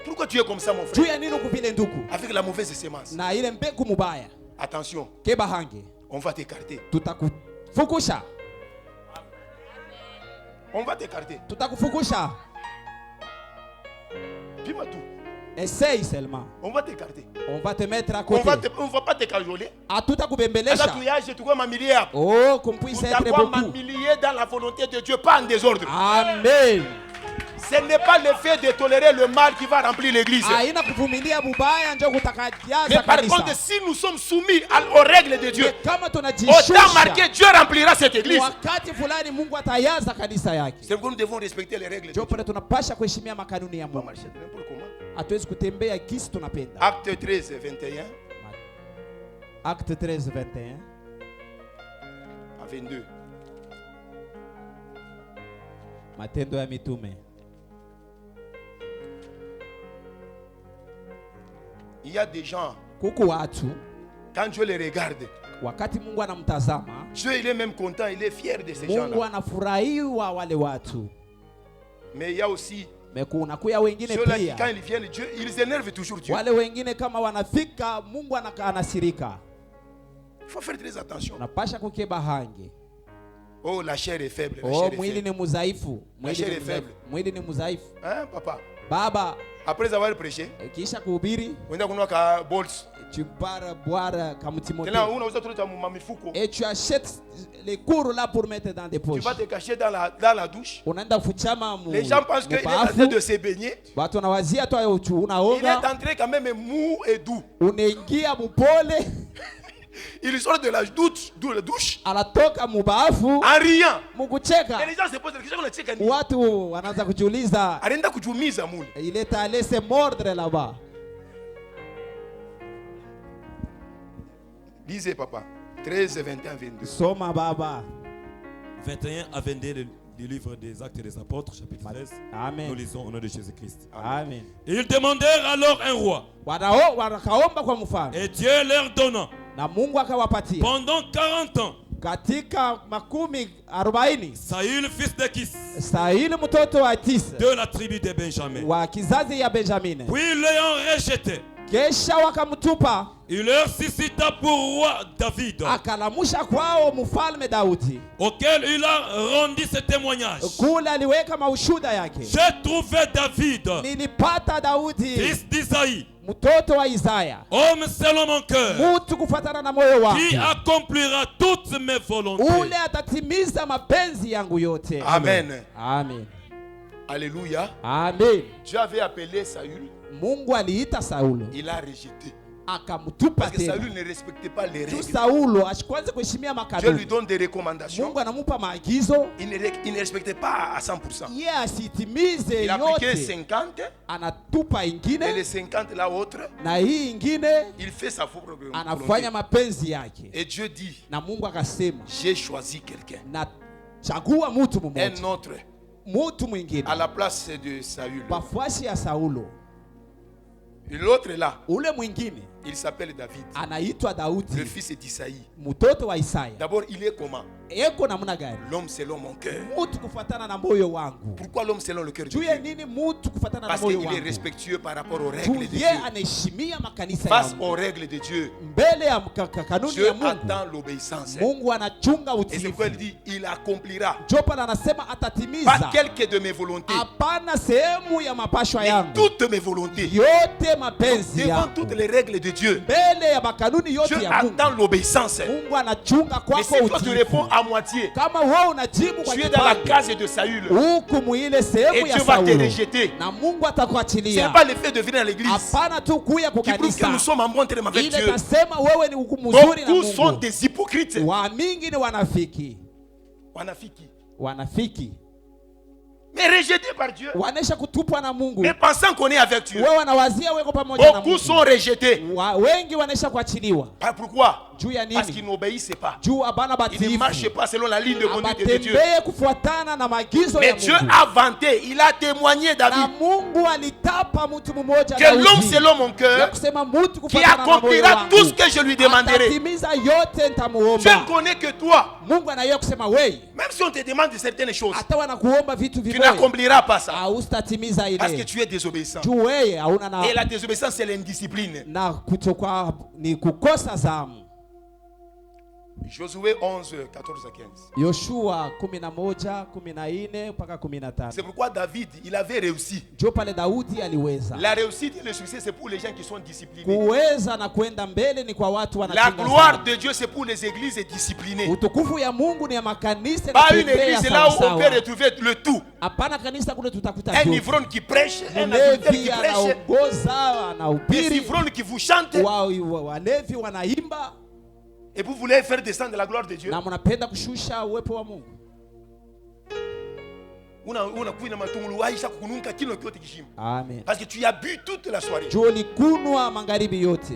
Pourquoi tu es comme ça, mon frère? Avec la mauvaise sémence. Attention, on va t'écarter. On va t'écarter. Dis-moi tout. Essaye seulement. On va t'écarter. On va te mettre à côté. On va pas te cajoler. Oh, qu'on puisse être beaucoup. Dans la volonté de Dieu, pas en désordre. Amen. Ce n'est pas le fait de tolérer le mal qui va remplir l'église. Mais par contre, si nous sommes soumis aux règles de Dieu, autant marqué, Dieu remplira cette église. C'est pourquoi nous devons respecter les règles de Dieu. Acte 13, 21. Acte 13, 21. À 22. Matendo ya mitume. Il y a des gens, quand Dieu les regarde, Dieu il est même content, il est fier de ces gens-là. Mais il y a aussi ceux-là qui, quand ils viennent, Dieu, ils énervent toujours Dieu. Il faut faire très attention. Oh, la chair est faible. La chair est faible. Hein, papa? Baba, après avoir prêché, tu pars boire et tu achètes les cours là pour mettre dans des poches. Tu vas te cacher dans la douche. Les gens pensent qu'il est en train de se baigner. Il est entré quand même mou et doux. Il sort de la douche en riant. Et les gens se posent la question. Il est allé se mordre là-bas. Lisez, papa. 13, 21, 22. Soma, baba. 21 à 22 du livre des Actes des Apôtres, chapitre 13. Amen. Nous lisons au nom de Jésus-Christ. Amen. Ils demandèrent alors un roi. Et Dieu leur donna pendant 40 ans katika makumi 40 Saül fils de Kis mtoto wa Tisa de la tribu de Benjamin. wa kizazi ya Benjamini. Puis l'ayant rejeté, Kesha wakamtupa, il leur suscita pour roi David, akalamusha kwao mfalme Daudi, auquel il a rendu ce témoignage. kule aliweka maushuda yake. J'ai trouvé David, Nilipata Daudi fils d'Isaïe, mtoto wa Isaya, homme selon mon cœur, mutu kufatana na moyo wangu, qui accomplira toutes mes volontés. ule atatimiza mapenzi yangu yote. Amen. Amen. Alléluia. Amen. Dieu avait appelé Saül. Mungu aliita Saulo, Il a rejeté. akamtupa Parce que tena. Saül ne respectait pas les règles. Saulo ashikwanze kuheshimia Dieu lui makanuni. donne des recommandations. Mungu anamupa maagizo, Il ne respectait pas à 100%. yeye asitimize Il appliquait yote, 50 anatupa et ingine les 50 la autre, na hii ingine il fait sa propre volonté. anafanya mapenzi yake. Et Dieu dit, Na Mungu akasema, j'ai choisi quelqu'un, na chagua mutu mmoja, un autre, mutu mwingine à la place de Saül. pafuasi ya Saulo. L'autre là, Ule mwingine il s'appelle David, anaitwa le Daudi, fils d'Isaïe. mtoto wa Isaya. D'abord, il est comment? Eko namna gani? L'homme selon mon cœur. Mutu kufatana na moyo wangu. Pourquoi l'homme selon le cœur de Juu ya Dieu? nini mutu kufatana na Parce moyo qu'il est wangu? respectueux par rapport aux Juu règles de Dieu. yeye anaheshimia makanisa ya Face Mungu. aux règles de Dieu, Mbele ya kanuni Dieu ya Mungu, attend l'obéissance. Mungu anachunga Et c'est pourquoi il utiifu. dit, il accomplira Jopa anasema pas atatimiza, quelques de mes volontés, hapana sehemu ya mapashwa mais yangu, toutes mes volontés. yote mapenzi Devant yangu. toutes les règles de Dieu, Mbele ya makanuni Dieu yote ya Mungu, attend l'obéissance. Mungu anachunga Mais kwako si toi tu utiifu. réponds à moitié, Kama wewe unajibu kwa tu es dans la kipande, case de Saül, huku muile et sehemu ya Dieu va te Saulo, rejeter. na Mungu Ce atakuachilia. n'est pas le fait de venir à l'église Hapana tu kuya qui prouve que kukanisa, nous sommes en bon terme avec ile Dieu. nasema wewe ni mzuri na Beaucoup sont Mungu. des hypocrites. Wa mingi ni wanafiki, Wanafiki. wanafiki Mais rejetés par Dieu. wanesha kutupwa na Mungu. Mais pensant qu'on est avec Dieu. Wewe wanawazia weko pamoja na Beaucoup Mungu. sont rejetés. Wengi wanesha kuachiliwa. Pourquoi? Juu ya Parce nini? qu'ils n'obéissent pas. Juu abana Ils ne marchent batiifu, pas selon la ligne de conduite de Dieu. abatembee kufuatana na maagizo Mais ya Dieu Mungu. a vanté, il a témoigné Na David Mungu alitapa mtu mmoja que l'homme Daudi, selon mon ya cœur kusema mtu qui kufuatana na moyo accomplira wangu, tout ce que je lui demanderai. atatimiza yote Dieu nitamuomba. ne connaît que toi. Mungu anayeye kusema wewe, Même si on te demande certaines choses, hata wanakuomba vitu tu vimoja, n'accompliras pas ça. haustatimiza Parce que ile. tu es désobéissant. Juu wewe hauna na Et la désobéissance, c'est l'indiscipline. na kutoka ni kukosa zamu. Josué 11, 14 à 15. Yoshua 11:14 mpaka 15. C'est pourquoi David, il avait réussi. Jo pale Daudi aliweza. La réussite et le succès, c'est pour les gens qui sont disciplinés. Kuweza na kwenda mbele ni kwa watu La wanachunga gloire sana. de Dieu, c'est pour les églises disciplinées. Utukufu ya Mungu ni ya makanisa Pas une kutembea église là où on sawa peut sawa. retrouver le tout. Hapana kanisa kule tutakuta Un tu. ivrogne qui prêche, un adultère qui Mlevi prêche, anaongoza, des anahubiri, ivrognes qui vous chantent. walevi wanaimba, Et vous voulez faire descendre la gloire de Dieu. na mnapenda kushusha uwepo wa Mungu. Unakuwa na matungulu waisha kukununka kilo kyote kishimo. Amen. Parce que tu as bu toute la soirée. Jo likunwa magharibi yote.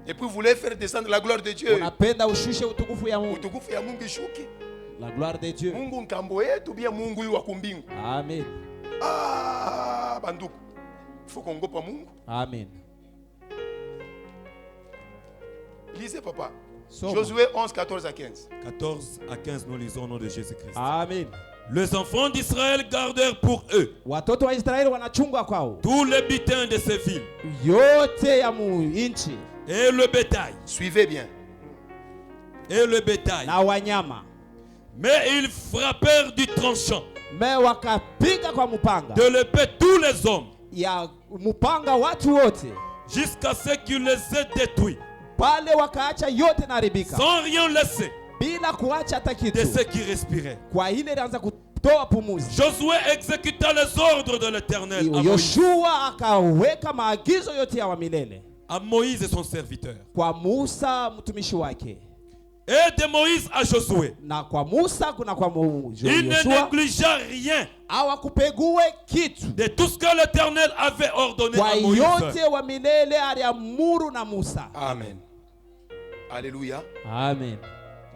Et puis vous voulez faire descendre la gloire de Dieu. Unapenda ushushe utukufu ya Mungu. Utukufu ya Mungu ishuke. La gloire de Dieu. Mungu nkambo yetu bia Mungu yu wa kumbingu. Amen. Ah, banduku. Faut qu'on gopa Mungu. Amen. Lisez papa. Soma. Josué 11, 14 à 15. 14 à 15, nous lisons au nom de Jésus-Christ. Amen. Les enfants d'Israël gardèrent pour eux Watoto wa Israeli wanachunga kwao tous les butins de ces villes yote ya muinchi et le bétail. Suivez bien. Et le bétail. na wanyama, Mais ils frappèrent du tranchant me wakapiga kwa mupanga de l'épée tous les hommes ya mupanga watu wote, jusqu'à ce qu'ils les aient détruits, pale wakaacha yote naribika sans rien laisser bila kuacha hata de kitu. ceux qui respiraient. Kwa ile ilianza kutoa pumuzi. Josué exécuta les ordres de l'Éternel à Moïse, Yoshua akaweka maagizo yote ya wa milele à Moïse et son serviteur. kwa Musa mtumishi wake, Et de Moïse à Josué, na kwa Musa kuna kwa il ne Yoshua négligea rien hawakupegue kitu de tout ce que l'Éternel avait ordonné kwa à Moïse. yote wa milele aliamuru na Musa. Amen. Alléluia. Amen.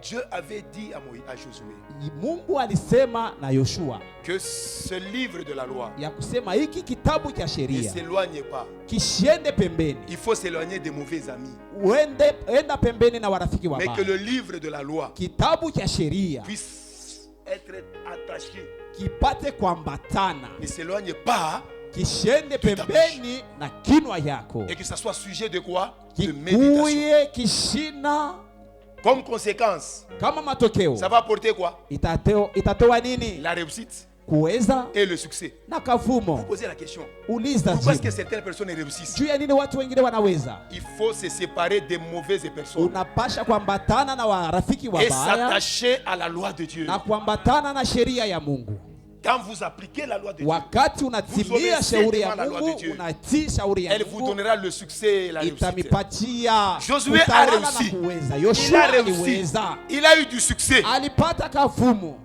Dieu avait dit à Josué Mungu alisema na Yoshua que ce livre de la loi ya kusema hiki kitabu cha ne sheria s'éloigne pas. kishiende pembeni. Il faut s'éloigner des mauvais amis. Enda pembeni na warafiki Mais wabaya. que le livre de la loi Kitabu cha sheria puisse être attaché. kipate kuambatana, Ne s'éloigne pas. kishiende pembeni na kinwa yako, Et que ça soit sujet de quoi? De méditation. kikuye kishina. Comme conséquence, Kama matokeo ça va apporter quoi? itatoa nini? La réussite Kuweza et le succès. na kavumo. Posez la question. Uliza Pourquoi est-ce jibu. que certaines personnes réussissent? Juu ya nini watu wengine wanaweza? Il faut se séparer des mauvaises personnes Unapasha kuambatana na warafiki et wabaya s'attacher à la loi de Dieu. na kuambatana na sheria ya Mungu. Quand vous appliquez la loi de Dieu, Wakati unatimia shauri ya Mungu, unatii shauri ya elle vous Mungu, donnera le succès et la réussite. itamipatia Josué a utawala na réussi. kuweza. Il Yoshua a réussi. aliweza, Il a eu du succès. alipata kavumo.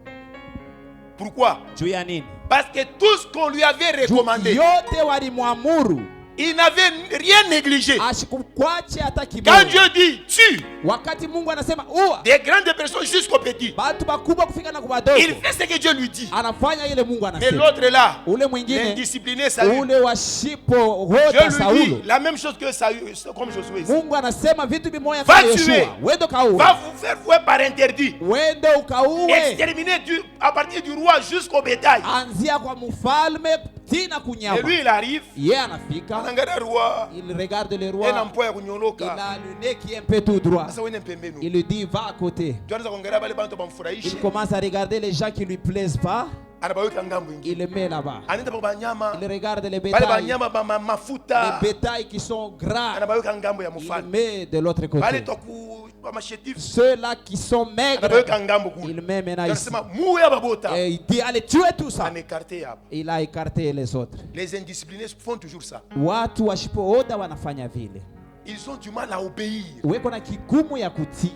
Pourquoi? Juu ya nini? Parce que tout ce qu'on lui avait recommandé, Yote walimwamuru il n'avait rien négligé. asikukwache hata Quand kidogo. Dieu dit tue Wakati Mungu anasema uwa, des grandes personnes jusqu'aux petits, batu bakubwa kufika na kubadogo, il fait ce que Dieu lui dit. anafanya ile Mungu Mais anasema. l'autre là, Ule mwingine, l'indiscipliné Saül, ule washipo Dieu hota lui Saulo, dit la même chose que Saül, comme Josué ici. Mungu anasema vitu vimoja Va kama tuer. Yoshua, wende kauwe, Va vous faire fouet par interdit. wende ukauwe, Exterminer à partir du roi jusqu'au bétail. anzia kwa mfalme tina Et kunyama. lui il arrive, Yeye anafika, anaangalia roi, il regarde le un roi, emploi ya il kunyoloka. a le nez qui est un peu tout droit. Sasa wewe pembeni. Il lui dit va à côté. Tu anaweza kuangalia wale bantu Il bamfurahishe. commence à regarder les gens qui lui plaisent pas, Anabaweka ngambo ingine. il les met là-bas. Anaenda kwa banyama. Il regarde les Bale bétails, banyama mafuta. les bétails qui sont gras, Anabaweka ngambo ya il les mfalme. met de l'autre Bale côté. toku mashetif. Ceux-là qui sont maigres, Anabaweka ngambo kule. il met maintenant ici. Anasema muwe babota. Et il dit allez tuer tout ça. Anécarté hapa. Il a écarté les autres. Les indisciplinés font toujours ça. Watu washipooda wanafanya vile, Ils ont du mal à obéir. weko na kigumu ya kutii.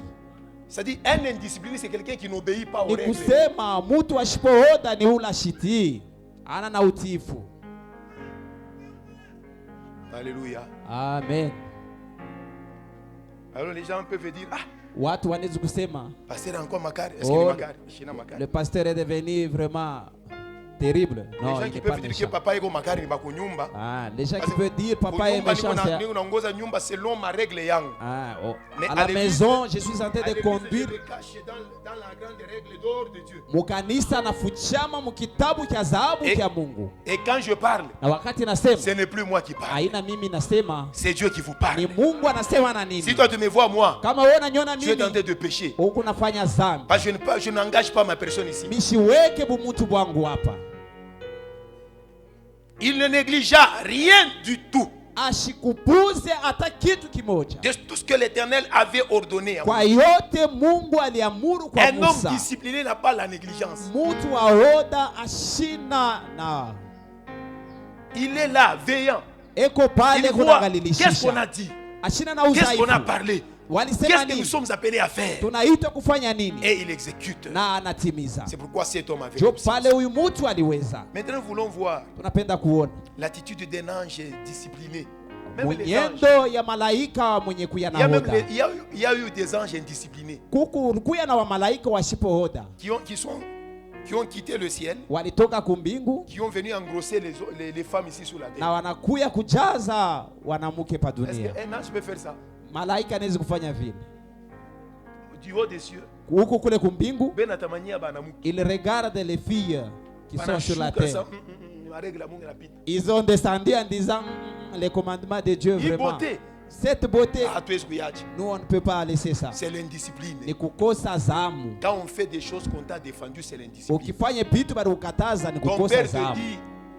C'est-à-dire un indiscipliné c'est quelqu'un qui n'obéit pas aux Ni règles. kusema mtu ashipooda ni ula shitii, ana na utiifu. Alléluia. Amen. Alors les gens peuvent dire ah, Watu wanaweza kusema pasteur encore makari, est-ce que Oh, ni makari? Shina makari. le pasteur est devenu vraiment terrible. Les Non, gens il qui n'est pas peuvent dire que méchant. papa iko makari ni bakunyumba. Ah, les gens Parce qui que peuvent dire papa est kunyumba méchant, c'est... niko naongoza nyumba selon ma règle yangu. Ah, oh. Mais À la à l'église, maison, je suis en train À de l'église, conduire. je me cache dans la grande règle d'or de Dieu. Mukanisa nafuchama mukitabu cha dhahabu Et- cha Mungu. Et quand je parle, Na wakati nasema, ce n'est plus moi qui parle. haina mimi nasema, C'est Dieu qui vous ni parle. Mungu anasema na Si nini. toi tu me vois moi, Kama wewe unaniona tu es tenté mimi de pécher. huku nafanya dhambi, Parce que je n'engage pas ma personne ici. mishiweke bumutu bwangu hapa. Il ne négligea rien du tout Ashikupuze hata kitu kimoja. de tout ce que l'Éternel avait ordonné. Kwa yote Mungu aliamuru kwa Un homme Musa. discipliné n'a pas la négligence. Mutu wa oda ashina na Il est là, veillant. eko pale Il voit kuangalilisha. qu'est-ce qu'on a dit, Ashina na qu'est-ce qu'on a udhaifu. parlé, Walisema qu'est-ce que nous nini? sommes appelés à faire. Tunaitwa kufanya nini? Et il exécute. Na anatimiza. C'est pourquoi cet homme avait Jo réussi. pale huyu mutu aliweza. Maintenant, nous voulons voir Tunapenda kuona l'attitude d'un ange discipliné. Même les anges. mwenyendo ya malaika mwenye kuya Il y a, na même hoda. il y a eu des anges indisciplinés Kuku kuya na wa malaika wasipohoda. qui ont quitté le ciel, Walitoka kumbingu qui ont venu engrosser les femmes ici sur la terre. na wanakuya kujaza wanamuke pa Est-ce dunia. qu'un ange peut faire ça? Malaika anaweza kufanya vile. Du haut des cieux, Huku kule kumbingu, ben atamania banamuke. il regarde les filles qui sont sur la Banashuka terre. sa- ma règle ya Mungu inapita. Ils ont descendu en disant les commandements de Dieu Hii vraiment. beauté, Cette beauté, hatuwezi kuiacha. nous on ne peut pas laisser ça. C'est l'indiscipline. Ni kukosa zamu. Quand on fait des choses qu'on t'a défendues, c'est l'indiscipline. Ukifanya vitu bali ukataza ni Ton kukosa père te zamu. dit,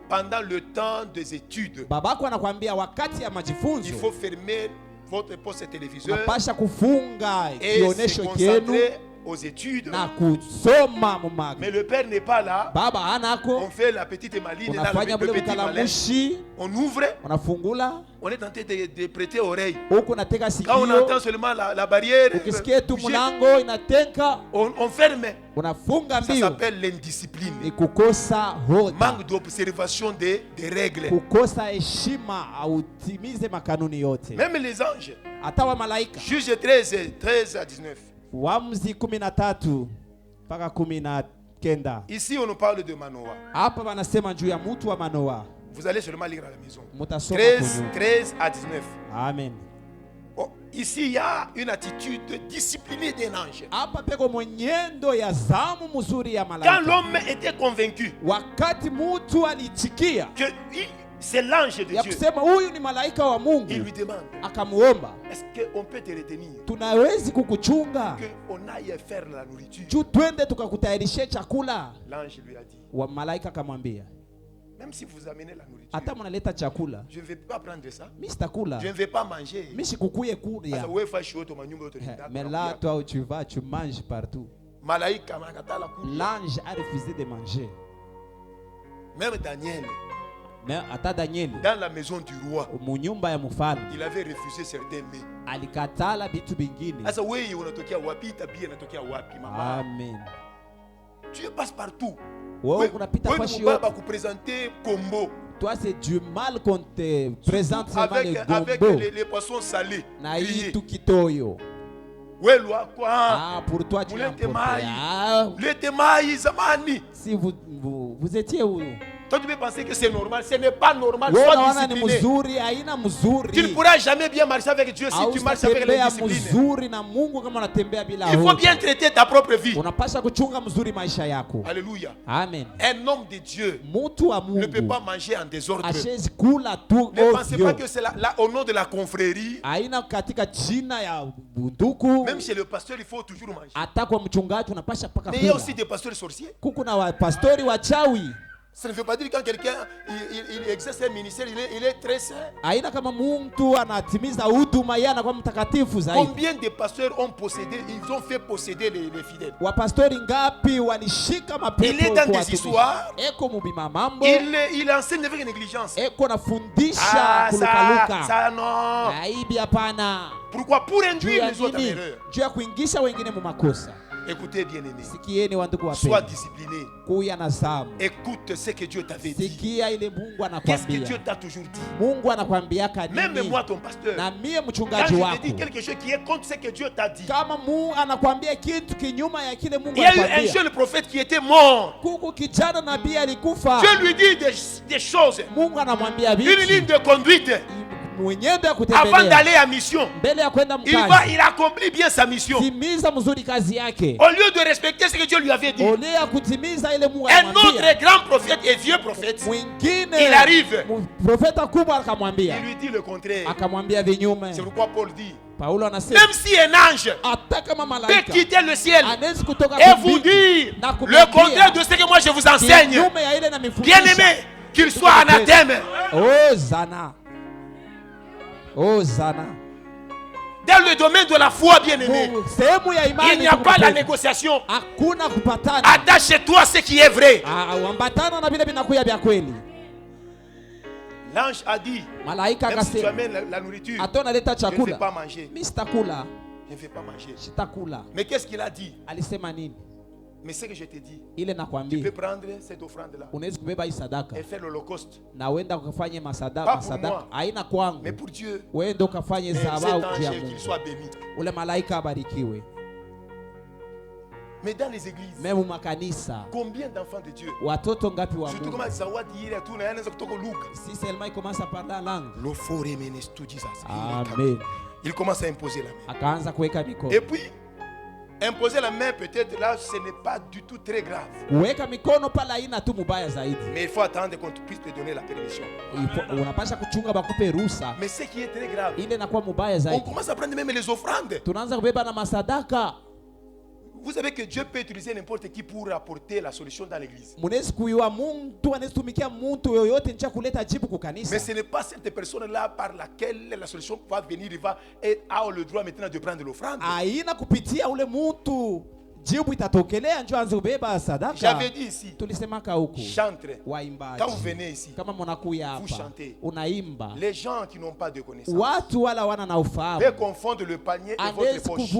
pendant le temps des études, Babako anakuambia wakati ya il majifunzo faut fermer votre poste téléviseur napasha kufunga et se kionesho kienu concentrer aux études. na kusoma mumaga. Mais le père n'est pas là. Baba anako, On fait la petite maline, là, unafanya le bule petit malin. bukalamushi, On ouvre, unafungula on est tenté de prêter oreille. huku nateka Quand on sikio, entend seulement la barrière, ukisikia tu bouger, mlango inatenka, on ferme. unafunga Ça mbio. s'appelle l'indiscipline. Ni kukosa hoda, Manque d'observation des règles. kukosa heshima, autimize makanuni yote. Même les anges. Hata wa malaika Juge 13 à 19. Waamuzi 13 mpaka 19. Ici on nous parle de Manoah. Hapa wanasema juu ya mtu wa Manoa. Vous allez seulement lire à la maison. 13 à 19. Amen. Oh, ici il y a une attitude disciplinée d'un ange. Hapa peko mwenyendo ya zamu mzuri ya malaika. Quand l'homme était convaincu wakati mtu alitikia que c'est l'ange de ya Dieu, kusema huyu ni malaika wa Mungu, il lui demande, akamuomba, est-ce qu'on peut te retenir, tunawezi kukuchunga qu'on aille faire la nourriture? juu twende tukakutayarishie chakula. L'ange lui a dit, Wa malaika akamwambia, même si vous amenez la nourriture, hata mnaleta chakula, je ne vais pas prendre ça. mimi sitakula, Je ne vais pas manger. mimi sikukuye kulia. Sasa wewe fashi wote manyumba yote Mais là toi tu vas, tu manges partout. Malaika anakatala kula. L'ange a refusé de manger. Même Daniel, Mais ata Daniel dans la maison du roi, munyumba ya mfalme il avait refusé certains mets. alikatala vitu vingine. Sasa wewe unatokea wapi? Tabia inatokea wapi mama? Amen. Tu passes partout. Wewe unapita kwa shio. Wewe kupresenter combo. Toi c'est du mal qu'on te présente seulement avec gombo. les poissons salés. Na hii tukitoyo. Wewe quoi? Ah, pour toi tu l'as emporté. Ah, le temai zamani. Si vous étiez où? Toi tu peux penser que c'est normal, ce n'est pas normal. Sois discipliné. Tu ne pourras jamais bien marcher avec Dieu si tu marches avec l'indiscipline. Il faut bien traiter ta propre vie. Alléluia. Amen. Un homme de Dieu ne peut pas manger en désordre. Ne pensez pas que c'est au nom de la confrérie. Même chez le pasteur, il faut toujours manger. Mais il y a aussi des pasteurs sorciers. Ça ne veut pas dire que quand quelqu'un il exerce un ministère, il est très saint. Combien de pasteurs ont possédé, ils ont fait posséder les fidèles? Il est dans des histoires. Il enseigne avec négligence. Ah, ça non. Pourquoi? Pour induire les autres en erreur. Écoutez bien aimé, sois discipliné. Écoute ce que Dieu t'avait dit. Qu'est-ce que Dieu t'a toujours dit? Même moi ton pasteur, quand je te dis quelque chose qui est contre ce que Dieu t'a dit, il y a eu un jeune prophète qui était mort. Dieu lui dit des choses, une ligne de conduite. Avant d'aller à mission, il accomplit bien sa mission. Au lieu de respecter ce que Dieu lui avait dit, un autre grand prophète et vieux prophète, il arrive, il lui dit le contraire. C'est pourquoi Paul dit, même si un ange peut quitter le ciel et vous dire le contraire de ce que moi je vous enseigne, bien aimé, qu'il soit anathème. Oh Zana. Oh Zana. Dans le domaine de la foi, bien aimé, il n'y a pas la négociation. Attache-toi à ce qui est vrai. L'ange a dit, même si tu amènes la nourriture, je ne vais pas manger. Je ne vais pas manger. Mais qu'est-ce qu'il a dit? Mais ce que je t'ai dit, tu peux prendre cette offrande-là et faire l'holocauste. Pas pour moi, mais pour Dieu. Et cet ange, qu'il soit béni. Mais dans les églises, combien d'enfants de Dieu, surtout comme si seulement il commence à parler en langue, Amen. Il commence à imposer la main. Et puis imposer la main, peut-être là, ce n'est pas du tout très grave. Mais il faut attendre qu'on puisse te donner la permission. Mais ce qui est très grave, on commence à prendre même les offrandes. Vous savez que Dieu peut utiliser n'importe qui pour apporter la solution dans l'église. Mais ce n'est pas cette personne-là par laquelle la solution va venir. Il va et a le droit maintenant de prendre l'offrande. J'avais dit ici, chantre. Quand vous venez ici, vous chantez. Les gens qui n'ont pas de connaissance peuvent confondre le panier et votre poche.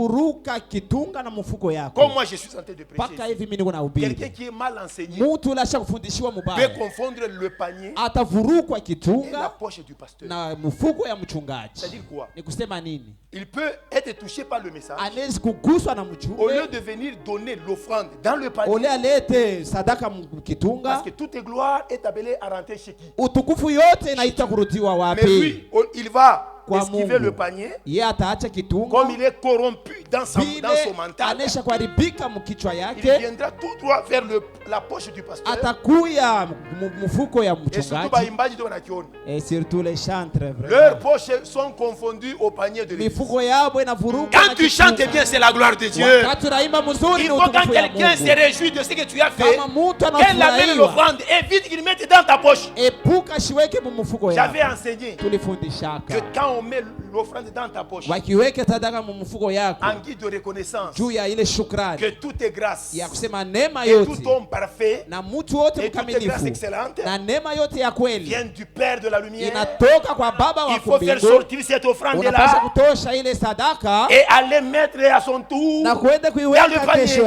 Comme moi je suis en train de prêcher, quelqu'un qui est mal enseigné peut confondre le panier et la poche du pasteur. C'est-à-dire quoi? Il peut être touché par le message. Au lieu de venir donner l'offrande dans le panier, parce que toute gloire est appelée à rentrer chez qui? Mais lui, il va esquiver le panier, comme il est corrompu dans son mental, il viendra tout droit vers la poche du pasteur. Et surtout les chantres, leurs poches sont confondues au panier de l'église. Quand tu chantes bien, c'est la gloire de Dieu. Il faut quand quelqu'un se réjouit de ce que tu as fait, qu'elle amène l'offrande et vite qu'il mette dans ta poche. J'avais enseigné que quand on met l'offrande dans ta poche, en guide de reconnaissance, que tout est grâce, et tout homme parfait, et toute grâce excellente viennent du Père de la lumière. Il faut faire sortir cette offrande-là et aller mettre à son tour dans le panier.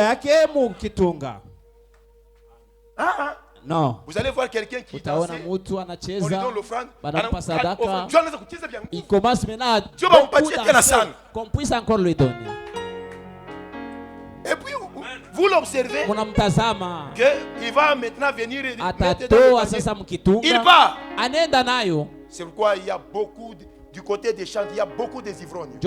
Non. Vous allez voir quelqu'un qui danse, on lui donne l'offrande, il commence maintenant qu'on puisse encore lui donner. Et puis vous l'observez qu'il va maintenant venir et il part. C'est pourquoi il y a beaucoup du côté des chants, il y a beaucoup des ivrognes.